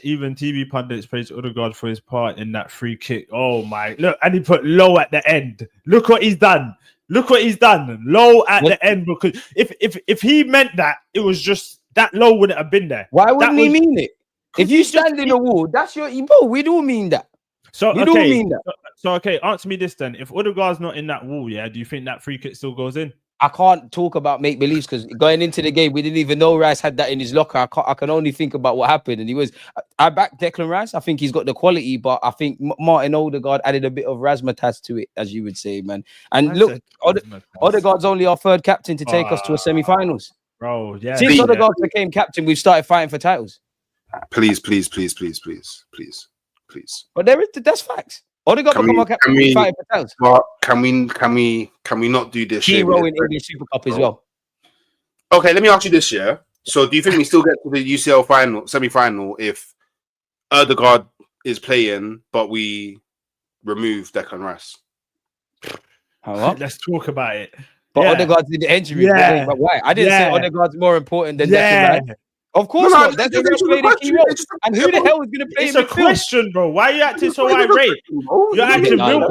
Even TV pundits praise Odegaard for his part in that free kick. Oh my, look, and he put low at the end. Look what he's done. Low at the end, because if he meant that, it was just that low wouldn't have been there. Why wouldn't he mean it? If you stand in the wall, that's your bro. We do mean that. Okay, answer me this then. If Odegaard's not in that wall, yeah, do you think that free kick still goes in? I can't talk about make believes because going into the game, we didn't even know Rice had that in his locker. I can only think about what happened, and I back Declan Rice. I think he's got the quality, but I think Martin Odegaard added a bit of razzmatazz to it, as you would say, man. And look, Odegaard's only our third captain to take us to a semi-finals. Bro, yeah. Since Odegaard became captain, we've started fighting for titles. Please. But that's facts. Odegaard become our captain. We fighting for titles. But can we not do this? Hero in English Super Cup as well. Okay, let me ask you this, yeah. So do you think we still get to the UCL semi-final if Odegaard is playing, but we remove Declan Rice? Let's talk about it. But Odegaard's in the injury. Yeah. But why? I didn't say Odegaard's more important than Declan Rice. Of course not. That's the key role. And who the hell is going to play? It's a question, bro. Why are you acting so irate? You're acting real.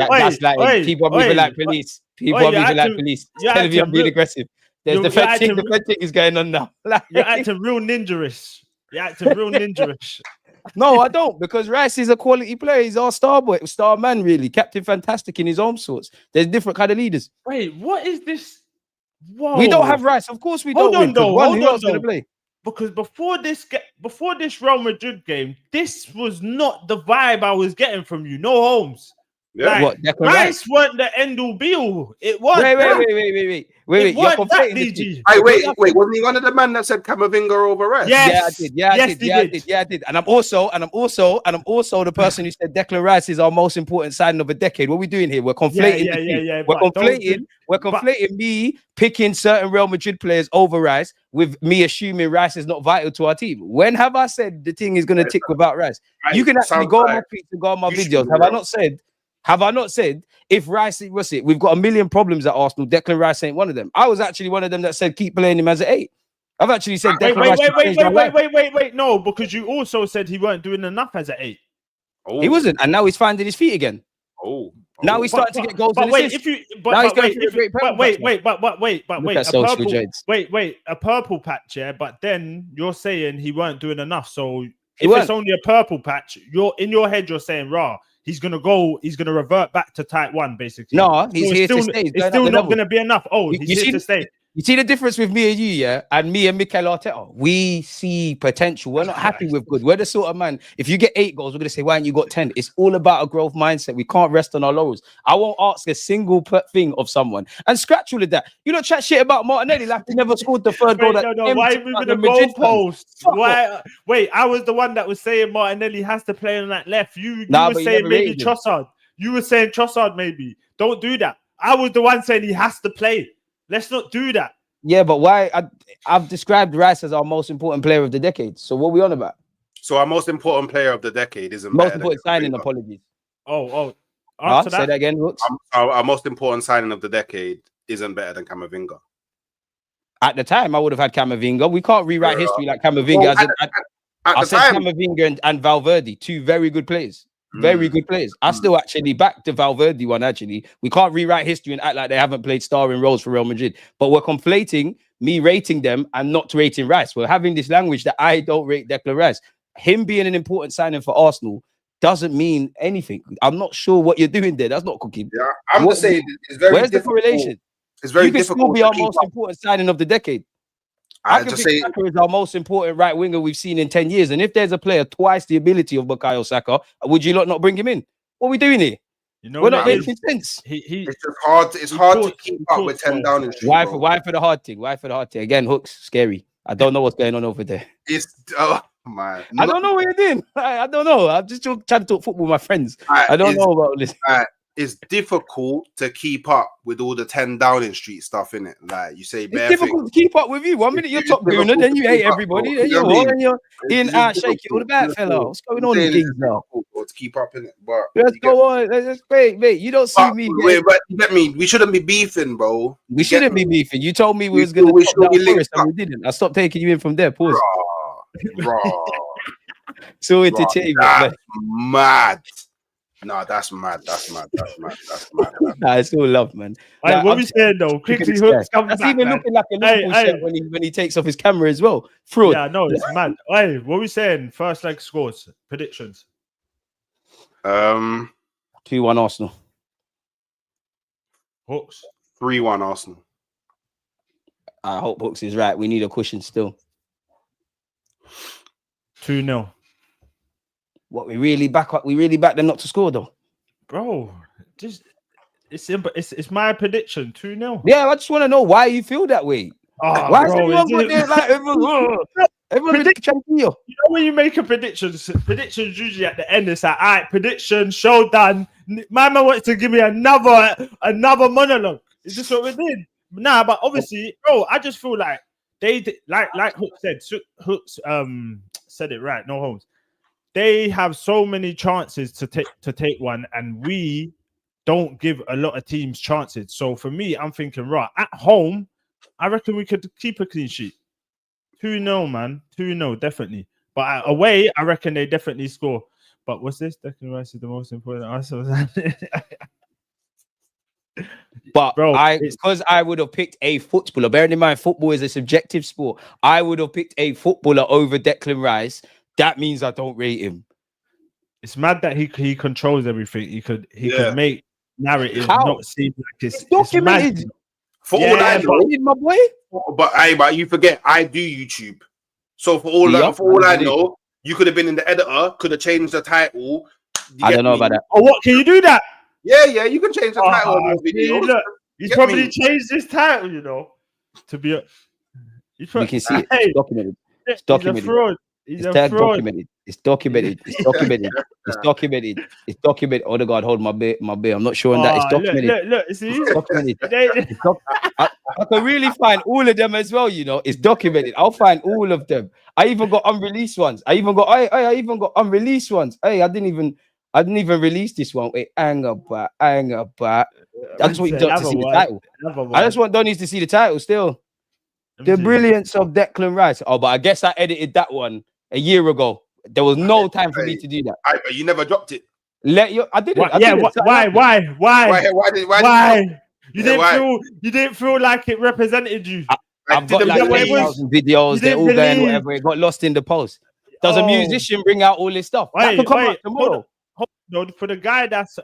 People are moving like police. People are moving like police. Telling me I'm being aggressive. There's the thing is going on now. You're acting real ninja-ish. No, I don't, because Rice is a quality player. He's our star man, really. Captain Fantastic in his own sorts. There's different kind of leaders. Wait, what is this? Whoa. We don't have Rice. Of course we Hold don't. on, though. Who else going to play? Because before this Real Madrid game, this was not the vibe I was getting from you. No, Holmes. Yeah. Like, Rice weren't the end all be all. It was. Wait. You're conflating DG. Wait. Wasn't he one of the men that said Camavinga over Rice? Yes. I did. And I'm also the person who said Declan Rice is our most important signing of a decade. What are we doing here? We're conflating. We're conflating me picking certain Real Madrid players over Rice with me assuming Rice is not vital to our team. When have I said the thing is going to tick without Rice? You can actually go on my tweets and go on my videos. Have I not said if Rice was it? We've got a million problems at Arsenal. Declan Rice ain't one of them. I was actually one of them that said keep playing him as an 8. I've actually said wait. No, because you also said he weren't doing enough as an 8. Oh. He wasn't, and now he's finding his feet again. Now he's starting to get goals. A purple patch, yeah. But then you're saying he weren't doing enough. So if it's only a purple patch, you're in your head. You're saying, "Rah, he's gonna revert back to type 1, basically." No, he's here to stay. It's still not gonna be enough. Oh, he's here to stay. You see the difference with me and you, yeah, and me and Mikel Arteta? We see potential. We're not happy with good. We're the sort of man, if you get 8 goals, we're going to say, why haven't you got 10? It's all about a growth mindset. We can't rest on our laurels. I won't ask a single thing of someone. And scratch all of that. You don't chat shit about Martinelli like he never scored the third goal. No. Why are you moving the goalposts? Why? Wait, I was the one that was saying Martinelli has to play on that left. You were saying maybe Trossard. You were saying Trossard maybe. Don't do that. I was the one saying he has to play. Let's not do that. Yeah, but why? I've described Rice as our most important player of the decade. So what are we on about? So our most important player of the decade isn't most important signing. Apologies. Say that again, Hooks. Our most important signing of the decade isn't better than Camavinga. At the time, I would have had Camavinga. We can't rewrite history like Camavinga. I said Camavinga and Valverde, 2 very good players. Very good players. I still actually back the Valverde one, actually. We can't rewrite history and act like they haven't played starring roles for Real Madrid. But we're conflating me rating them and not rating Rice. We're having this language that I don't rate Declan Rice. Him being an important signing for Arsenal doesn't mean anything. I'm not sure what you're doing there. That's not cooking. Yeah, I'm just saying it's very Where's difficult. The correlation? It's very difficult. You can still be our most important signing of the decade. I can think Saka is our most important right winger we've seen in 10 years. And if there's a player twice the ability of Bukayo Saka, would you not bring him in? What are we doing here? We're not making sense. It's just hard. It's hard to keep up with 10 Downing Street. Why for the hard thing? Again, Hooks, scary. I don't know what's going on over there. It's man. I don't know what you're doing. I don't know. I'm just trying to talk football with my friends. I don't know about this. It's difficult to keep up with all the 10 Downing Street stuff in it. Like you say, it's difficult to keep up with you. 1 minute you're top Gooner, then you hate everybody. Then you're in shake it all about, fella. What's going on in things now? To keep up in it, but let's go on. Let's wait. You don't see me. But let me. We shouldn't be beefing, bro. We shouldn't be beefing. You told me we was going to top down Forest, and we didn't. I stopped taking you in from there. Pause. Bro. So entertaining. That's mad. No, that's mad. Nah, it's all love, man. Hey, what we saying though? Quickly, Hooks comes back. That's even looking like a Liverpool shirt when he takes off his camera as well. Fraud. Yeah, no, it's mad. Hey, what we saying? First leg scores, predictions. 2-1 Arsenal. Hooks. 3-1 Arsenal. I hope Hooks is right. We need a cushion still. 2-0. What we really back them not to score though, bro. Just it's my prediction 2-0. Yeah, I just want to know why you feel that way. Why is everyone got there like everyone you know when you make a predictions usually at the end it's like, all right, prediction, showdown. My man wants to give me another monologue. Is this what we did? Nah, but obviously, bro, I just feel like they did, like Hooks said it right. No Holmes. They have so many chances to take one, and we don't give a lot of teams chances. So for me, I'm thinking, right, at home, I reckon we could keep a clean sheet. 2-0, man. 2-0, definitely. But away, I reckon they definitely score. But what's this? Declan Rice is the most important. But bro, because I would have picked a footballer. Bearing in mind, football is a subjective sport. I would have picked a footballer over Declan Rice. That means I don't rate him. It's mad that he controls everything. He could make narrative not seem like it's documented. For all I know, my boy. but you forget I do YouTube. So for all I know, you could have been in the editor, could have changed the title. I don't know about that. Oh, what? Can you do that? Yeah, you can change the title of your video. Look, he's probably changed his title, to be a... You can see it. It's documented. It's documented. He's a fraud. He's a fraud. Documented. It's documented. It's documented. It's documented. It's documented. Odegaard, hold my beer. I'm not sure on that. It's documented. Look, see? It's documented. I can really find all of them as well. It's documented. I'll find all of them. I even got unreleased ones. I even got unreleased ones. Hey, I didn't even release this one. Wait, hang about. I just want you to see the title. I just want Donnies to see the title still. The brilliance of Declan Rice. Oh, but I guess I edited that one a year ago. There was no time for me to do that. But you never dropped it. I didn't. Why? You didn't feel like it represented you. I've got like 8,000 videos. They're all going whatever. It got lost in the post. Does a musician bring out all this stuff? That could come out tomorrow. For the guy that's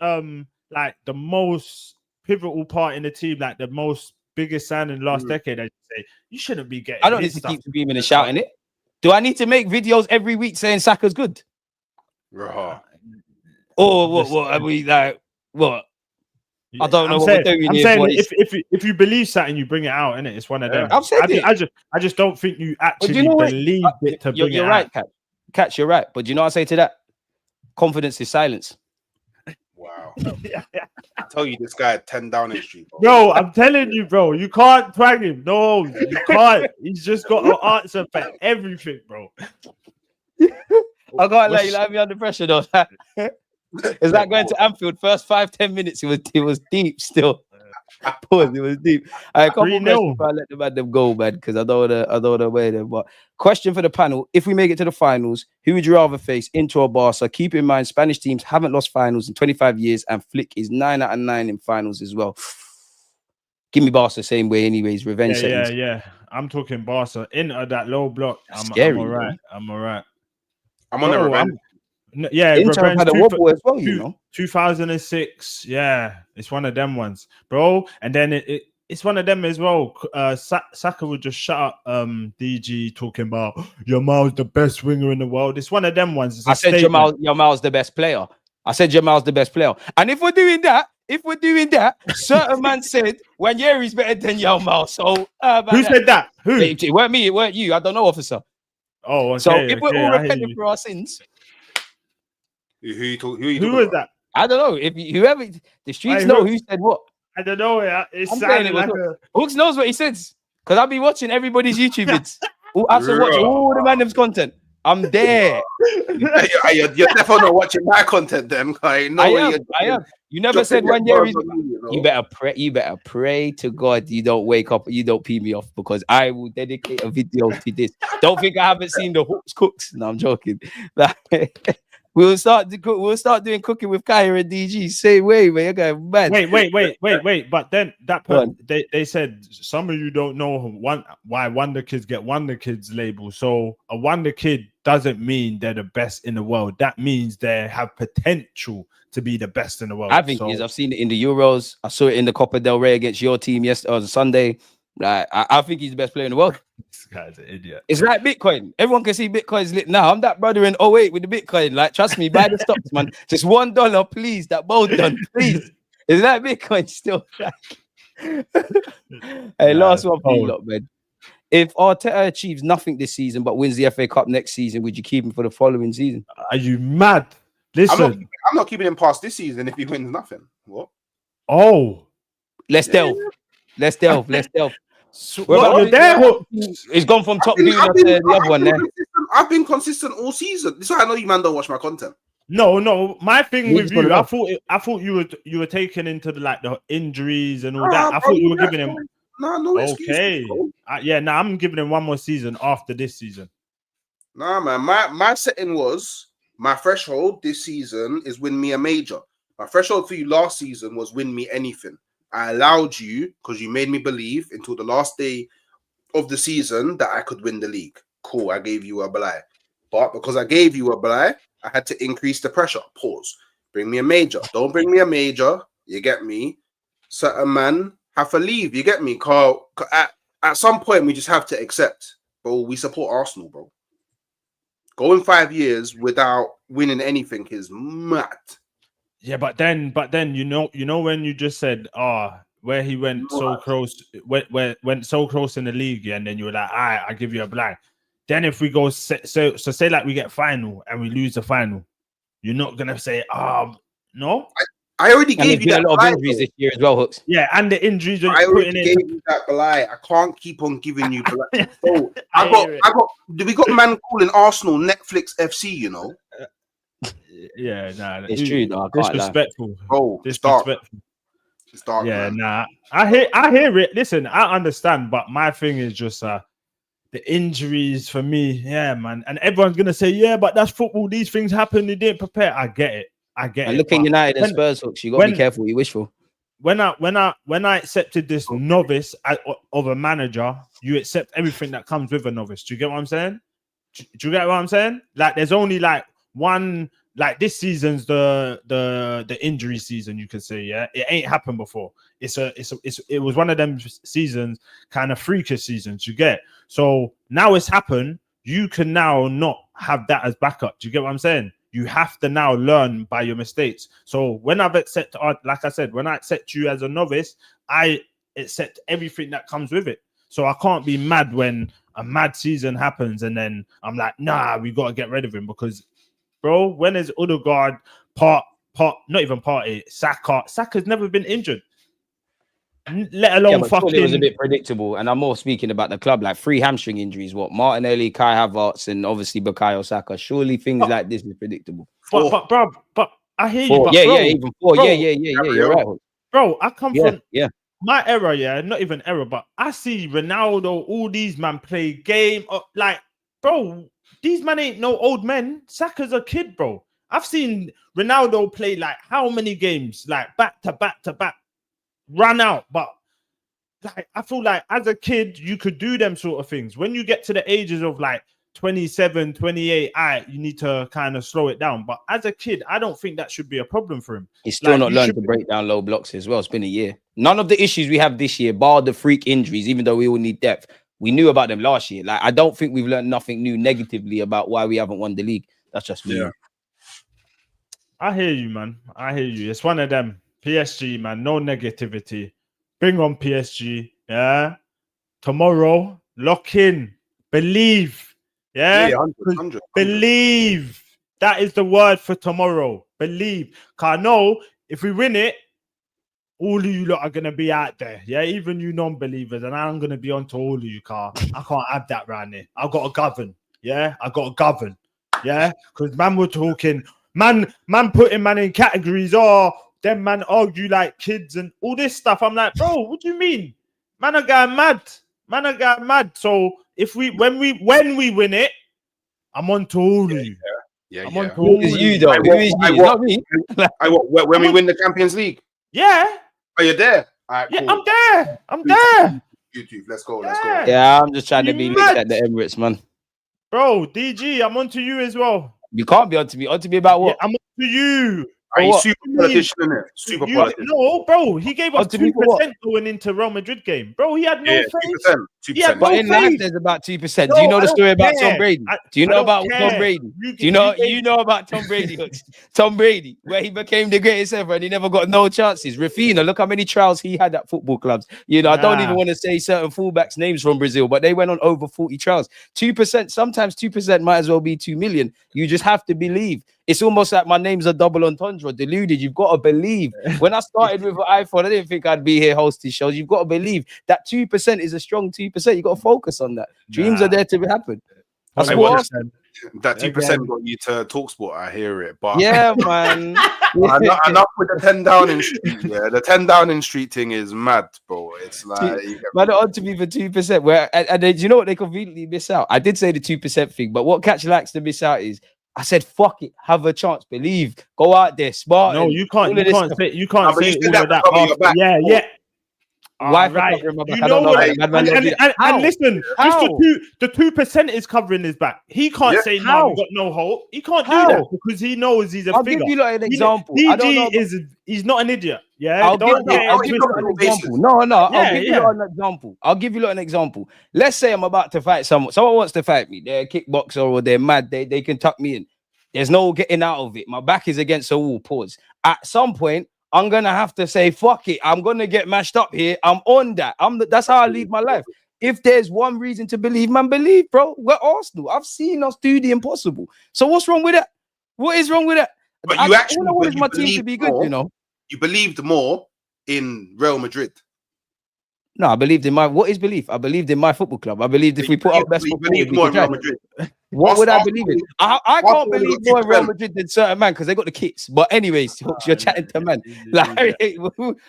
like the most pivotal part in the team, like the most biggest signing last decade, I should say, you shouldn't be getting. I don't need to keep screaming and shouting it. Do I need to make videos every week saying Saka's good? Or what? Are we like what? I don't know what we're doing here. I'm saying if you believe something, you bring it out, innit? It's one of them. I've said it. I just don't think you actually believe it to bring it out. You're right, Catch. You're right. But do you know what I say to that? Confidence is silence. Wow. I tell you, this guy had 10 Downing Street. Bro, I'm telling you, bro. You can't twang him. No, you can't. He's just got an answer for everything, bro. I can't let you let me under pressure, though. Is that going to Anfield? First 5-10 minutes, it was deep still. Pause, it was deep. All right, come on, I let them go, man, because I don't want to wear them. But question for the panel: if we make it to the finals, who would you rather face, Inter or Barca? Keep in mind, Spanish teams haven't lost finals in 25 years, and Flick is 9 out of 9 in finals as well. Give me Barca same way, anyways. Revenge settings. Yeah. I'm talking Barca. Inter that low block. Scary, I'm all right. I'm on the revenge. Inter had a wobble as well, 2006. Yeah, it's one of them ones, bro. And then it's one of them as well. Saka would just shut up DG talking about Yamal's the best winger in the world. It's one of them ones. I said Yamal's the best player. And if we're doing that, certain man said Wanyeri's better than Yamal. So who said that? Who? It weren't me, it weren't you. I don't know, officer. Oh, okay, so if we're all repenting for our sins. Who was that? I don't know. If whoever the streets know who said what. I don't know. Hooks knows what he says because I'll be watching everybody's YouTube vids. I've been watching all the random's content. I'm there. You're definitely not watching my content, then. I am. You never said one year. You better pray to God you don't wake up, you don't pee me off, because I will dedicate a video to this. Don't think I haven't seen the Hooks cooks. No, I'm joking. We'll start doing cooking with Kaya and DG. Say, wait, man, you're going mad. Wait. But then that part, they said some of you don't know why Wonder Kids get Wonder Kids label. So a Wonder Kid doesn't mean they're the best in the world. That means they have potential to be the best in the world. I think it is. I've seen it in the Euros. I saw it in the Copa del Rey against your team yesterday on Sunday. I think he's the best player in the world. This guy's an idiot. It's like Bitcoin. Everyone can see Bitcoin's lit now. I'm that brother in 08 with the Bitcoin. Like, trust me, buy the stocks, man. Just $1, please. That bold done, please. Is that Bitcoin still? Hey, last one for you lot, man. If Arteta achieves nothing this season but wins the FA Cup next season, would you keep him for the following season? Are you mad? Listen, I'm not keeping him past this season if he wins nothing. What? Oh, let's delve. So, he's gone from top view to the other one there. I've been consistent all season. This is why I know you man don't watch my content. No. My thing with you, I thought you were taking into the injuries and all that. I thought you were giving him. No excuse. Okay. I'm giving him one more season after this season. Nah, man. My setting was my threshold this season is win me a major. My threshold for you last season was win me anything. I allowed you because you made me believe until the last day of the season that I could win the league. Cool, I gave you a blight. But because I gave you a blight, I had to increase the pressure. Pause. Bring me a major. Don't bring me a major. You get me? Certain man have to leave. You get me? Carl, at some point, we just have to accept, bro, we support Arsenal, bro. Going 5 years without winning anything is mad. Yeah, but then you know when you just said, where he went so close, went so close in the league, and then you were like, all right, I'll give you a blank. Then if we go so say like we get final and we lose the final, you're not gonna say, no. I already gave you that. A lot of injuries this year as well, Hooks. Yeah, and the injuries. I already gave you that blight. I can't keep on giving you blight. So we got man calling Arsenal Netflix FC, you know? Yeah, nah, it's true. No, disrespectful, bro. Disrespectful. It's dark. Yeah, man. nah. I hear it. Listen, I understand, but my thing is just the injuries for me. Yeah, man. And everyone's gonna say, yeah, but that's football. These things happen. They didn't prepare. I get it. And look at United and Spurs, Hooks. You got to be careful what you wish for. When I accepted this novice of a manager, you accept everything that comes with a novice. Do you get what I'm saying? Do you get what I'm saying? Like, there's only like one. Like, this season's the injury season, you could say. Yeah, it ain't happened before. It was one of them seasons, kind of freakish seasons. You get. So now it's happened. You can now not have that as backup. Do you get what I'm saying? You have to now learn by your mistakes. So when I've accepted, like I said, when I accept you as a novice, I accept everything that comes with it. So I can't be mad when a mad season happens and then I'm like, nah, we got to get rid of him because, bro, when is Odegaard not even party? Saka's never been injured. Let alone fucking. It was a bit predictable, and I'm more speaking about the club, like 3 hamstring injuries. What Martinelli, Kai Havertz, and obviously Bukayo Saka. Surely things like this is predictable. But I hear you. But even 4. Yeah. You're right, bro. I come from my era. Yeah, not even era, but I see Ronaldo. All these man play game. Like, bro, these man ain't no old men. Saka's a kid, bro. I've seen Ronaldo play like how many games, like back to back. Run out, but like I feel like as a kid you could do them sort of things. When you get to the ages of like 27, 28, you need to kind of slow it down. But as a kid, I don't think that should be a problem for him. He's still not learned to break down low blocks as well. It's been a year. None of the issues we have this year, bar the freak injuries, even though we all need depth, we knew about them last year. Like, I don't think we've learned nothing new negatively about why we haven't won the league. That's just me. Yeah. I hear you, man. I hear you. It's one of them. PSG, man, no negativity. Bring on PSG, yeah. Tomorrow, lock in, believe, yeah. 100. Believe. That is the word for tomorrow. Believe. Cause I know if we win it, all of you lot are gonna be out there, yeah. Even you non-believers, and I'm gonna be on to all of you, car. I can't have that round here. I've got to govern, yeah. I got to govern, yeah. Because man, we're talking, man, putting man in categories. Them man argue like kids and all this stuff. I'm like, bro, what do you mean? Man are going mad. So if when we win it, I'm on to all of you. Yeah. I'm on to all of you, though. Not me. When we win the Champions League. Yeah. Are you there? All right, yeah, cool. I'm there. YouTube, let's go. Yeah, I'm just trying to be mixed at the Emirates, man. Bro, DG, I'm on to you as well. You can't be on to me. On to me about what? Yeah, I'm on to you. Are you super politician, innit? Super politician. No, bro, he gave us 2% going into Real Madrid game. Bro, he had no faith. 2%. But in life, there's about 2%. Do you know the story about Tom Brady? Do you know about Tom Brady? Do you know about Tom Brady? Tom Brady, where he became the greatest ever and he never got no chances. Rafinha, look how many trials he had at football clubs. You know, I don't even want to say certain fullbacks' names from Brazil, but they went on over 40 trials. 2%, sometimes 2% might as well be 2 million. You just have to believe. It's almost like my name's a double entendre. Deluded. You've got to believe. When I started with an iPhone, I didn't think I'd be here hosting shows. You've got to believe that 2% is a strong 2%. You've got to focus on that. Dreams are there to happen. That's what that 2% got you to TalkSport. I hear it, but yeah, man. Enough with the 10 Downing Street. Yeah, the 10 Downing Street thing is mad, bro. It's like man, on to me for 2%. Where and then, you know what they conveniently miss out? I did say the 2% thing, but what Catch likes to miss out is I said, fuck it, have a chance, believe, go out there, smart. No, you can't say all of that. Yeah. Why for right. covering my back? You I know don't know. what? That. Man, And listen, How? just the 2% is covering his back. He can't say no. We got no hope. He can't do that because he knows he's a I'll figure. give you like an example. I don't know. He's not an idiot. Yeah, I'll give you I'll give an example. No, I'll give you an example. I'll give you an example. Let's say I'm about to fight someone. Someone wants to fight me. They're a kickboxer or they're mad. They can tuck me in. There's no getting out of it. My back is against the wall. Pause. At some point, I'm gonna have to say, fuck it. I'm gonna get mashed up here. I'm on that. That's how I lead my life. If there's one reason to believe, man, believe, bro. We're Arsenal. I've seen us do the impossible. So what's wrong with that? What is wrong with that? But you actually all I want is my team to be good, more, you know. You believed more in Real Madrid. No, I believed in my what is belief? I believed in my football club. I believed if we put our best foot forward, we could try. What would I believe in? I can't believe more in Real Madrid than certain man because they got the kits. But anyways, you're chatting to man. Like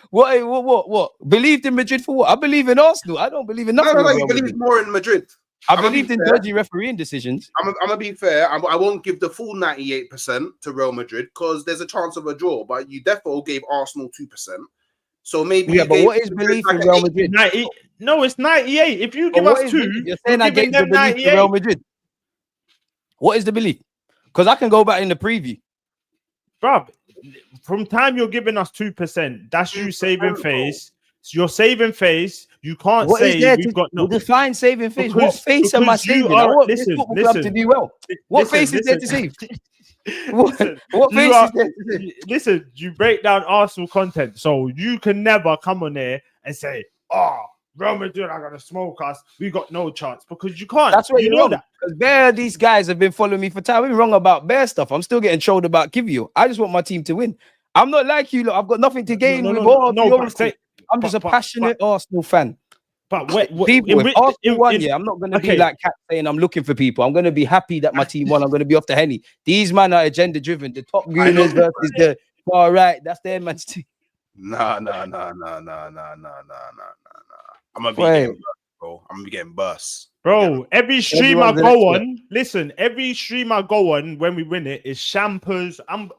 what? Believed in Madrid for what? I believe in Arsenal. I don't believe in nothing. No, you believe more in Madrid. I believed in dodgy refereeing decisions. I'm gonna be fair. I won't give the full 98% to Real Madrid because there's a chance of a draw. But you definitely gave Arsenal 2%. So maybe but what is belief in Real Madrid? 90, no, it's 98. If you give us 2, you're saying I gave the belief to Real Madrid. What is the belief? Because I can go back in the preview. Bruv, from time you're giving us 2%, that's you saving face. You're saving face. You can't say we've got no. Define saving face. What face am I saving? I want this football club to do well. What face is there to save? What face is there to save? Listen, you break down Arsenal content, so you can never come on there and say, "Oh, Real Madrid are gonna smoke us. We got no chance," because you can't. That's what you know. That. Because these guys have been following me for time. We're wrong about bear stuff. I'm still getting trolled about Kiwior. I just want my team to win. I'm not like you. Look, I've got nothing to gain with all. I'm just a passionate Arsenal fan. But people, if Arsenal won, I'm not going to be like Cat saying I'm looking for people. I'm going to be happy that my team won. I'm going to be off the Henny. These men are agenda driven. The top Gooners versus the far right. That's their man's team. Nah. I'm gonna be getting burst, bro. I'm gonna be getting burst. Bro, every stream I go on, listen, every stream I go on when we win it is shampers. I'm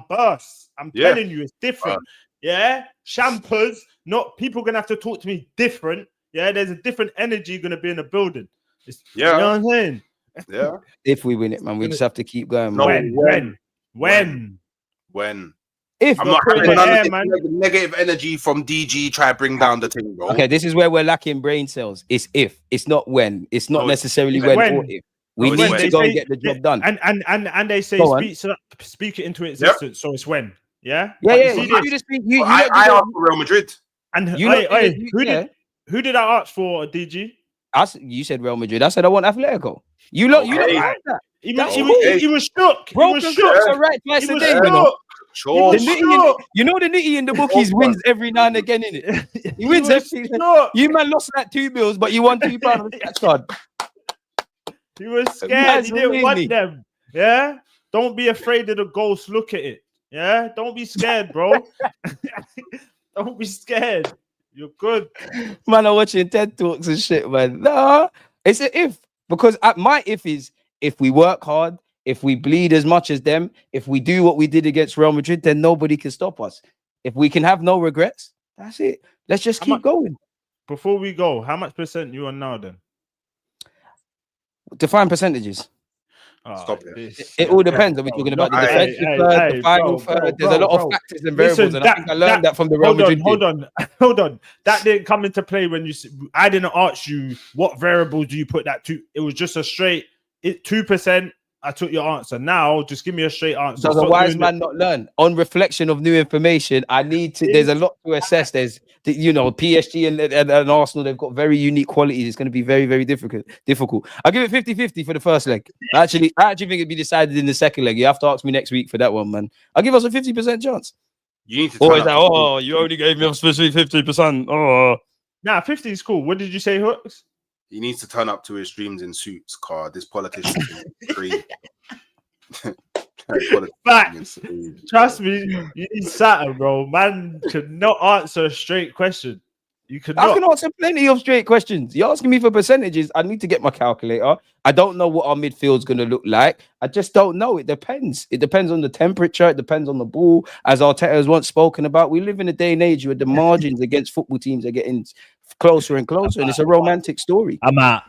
burst. I'm telling you, it's different. Yeah, shampers. Not people gonna have to talk to me different. Yeah, there's a different energy gonna be in the building. You know what I'm saying? Yeah. If we win it, man, we just have to keep going. No, when? If I'm not having negative energy from DG try to bring down the thing, bro. Okay, this is where we're lacking brain cells. It's if. It's not when. It's not necessarily when or if. We need to go and get the job done. And they say speak it into existence. So it's when. Yeah. I asked for Real Madrid. And who did I ask for, DG? You said Real Madrid. I said I want Atletico. You like that. He was shook. Broken clocks are right twice a day, you know. Sure. You know the nitty in the bookies wins every now and again, innit? He wins every. You man lost like £2, but you won £2 on the scratch card. He was scared. He didn't want them. Yeah. Don't be afraid of the ghost. Look at it. Yeah. Don't be scared, bro. Don't be scared. You're good. Man, I'm watching TED Talks and shit, man. Nah, it's an if. Because my if is if we work hard, if we bleed as much as them, if we do what we did against Real Madrid, then nobody can stop us. If we can have no regrets, that's it. Let's just keep going. Before we go, how much percent you on now then? Define percentages. Stop it. It all depends. Are we talking about the defensive third, the final third? There's a lot of factors and variables, and I think I learned that from the Real Madrid. Hold on. That didn't come into play when I didn't ask you what variables do you put that to. It was just a straight 2%. I took your answer. Now, just give me a straight answer. Does a wise man not learn? On reflection of new information, I need to. There's a lot to assess. There's, PSG and Arsenal. They've got very unique qualities. It's going to be very, very difficult. I'll give it 50-50 for the first leg. I actually think it'd be decided in the second leg. You have to ask me next week for that one, man. I'll give us a 50% chance. You need to. You only gave me a specific 50%. Oh, nah, 50 is cool. What did you say, Hooks? He needs to turn up to his streams in suits, car. This politician is free. Trust me, you need Saturn, bro. Man could not answer a straight question. You could I can answer plenty of straight questions. You're asking me for percentages. I need to get my calculator. I don't know what our midfield's going to look like. I just don't know. It depends. It depends on the temperature. It depends on the ball. As Arteta has once spoken about, we live in a day and age where the margins against football teams are getting closer and closer, and it's a romantic story. I'm out.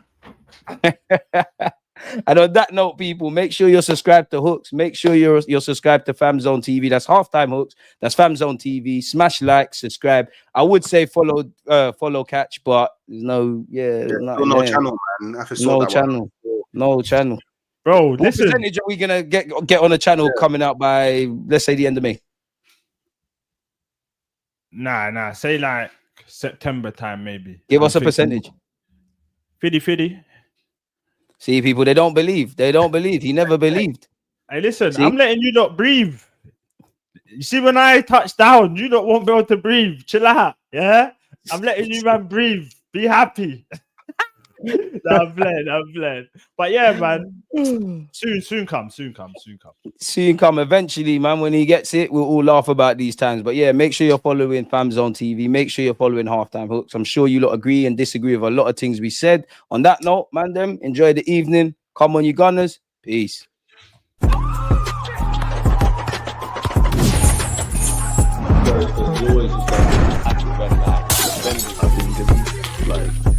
And on that note, people, make sure you're subscribed to Hooks. Make sure you're subscribed to FamZone TV. That's Halftime Hooks. That's FamZone TV. Smash like, subscribe. I would say follow Catch, but there's no channel, man. No channel. Bro, What listen. percentage are we gonna get on a channel coming out by, let's say, the end of May? Nah. Say like September time, maybe. Give us a percentage. 50-50. See, people, they don't believe. He never believed. Hey, listen, See? I'm letting you not breathe. You see, when I touch down, you don't won't be able to breathe. Chill out, yeah? I'm letting you, man, breathe. Be happy. I'm playing. But yeah, man, soon come. Soon come. Eventually, man, when he gets it, we'll all laugh about these times. But yeah, make sure you're following FamZone TV. Make sure you're following Halftime Hooks. I'm sure you lot agree and disagree with a lot of things we said. On that note, man, enjoy the evening. Come on, you Gunners. Peace. Always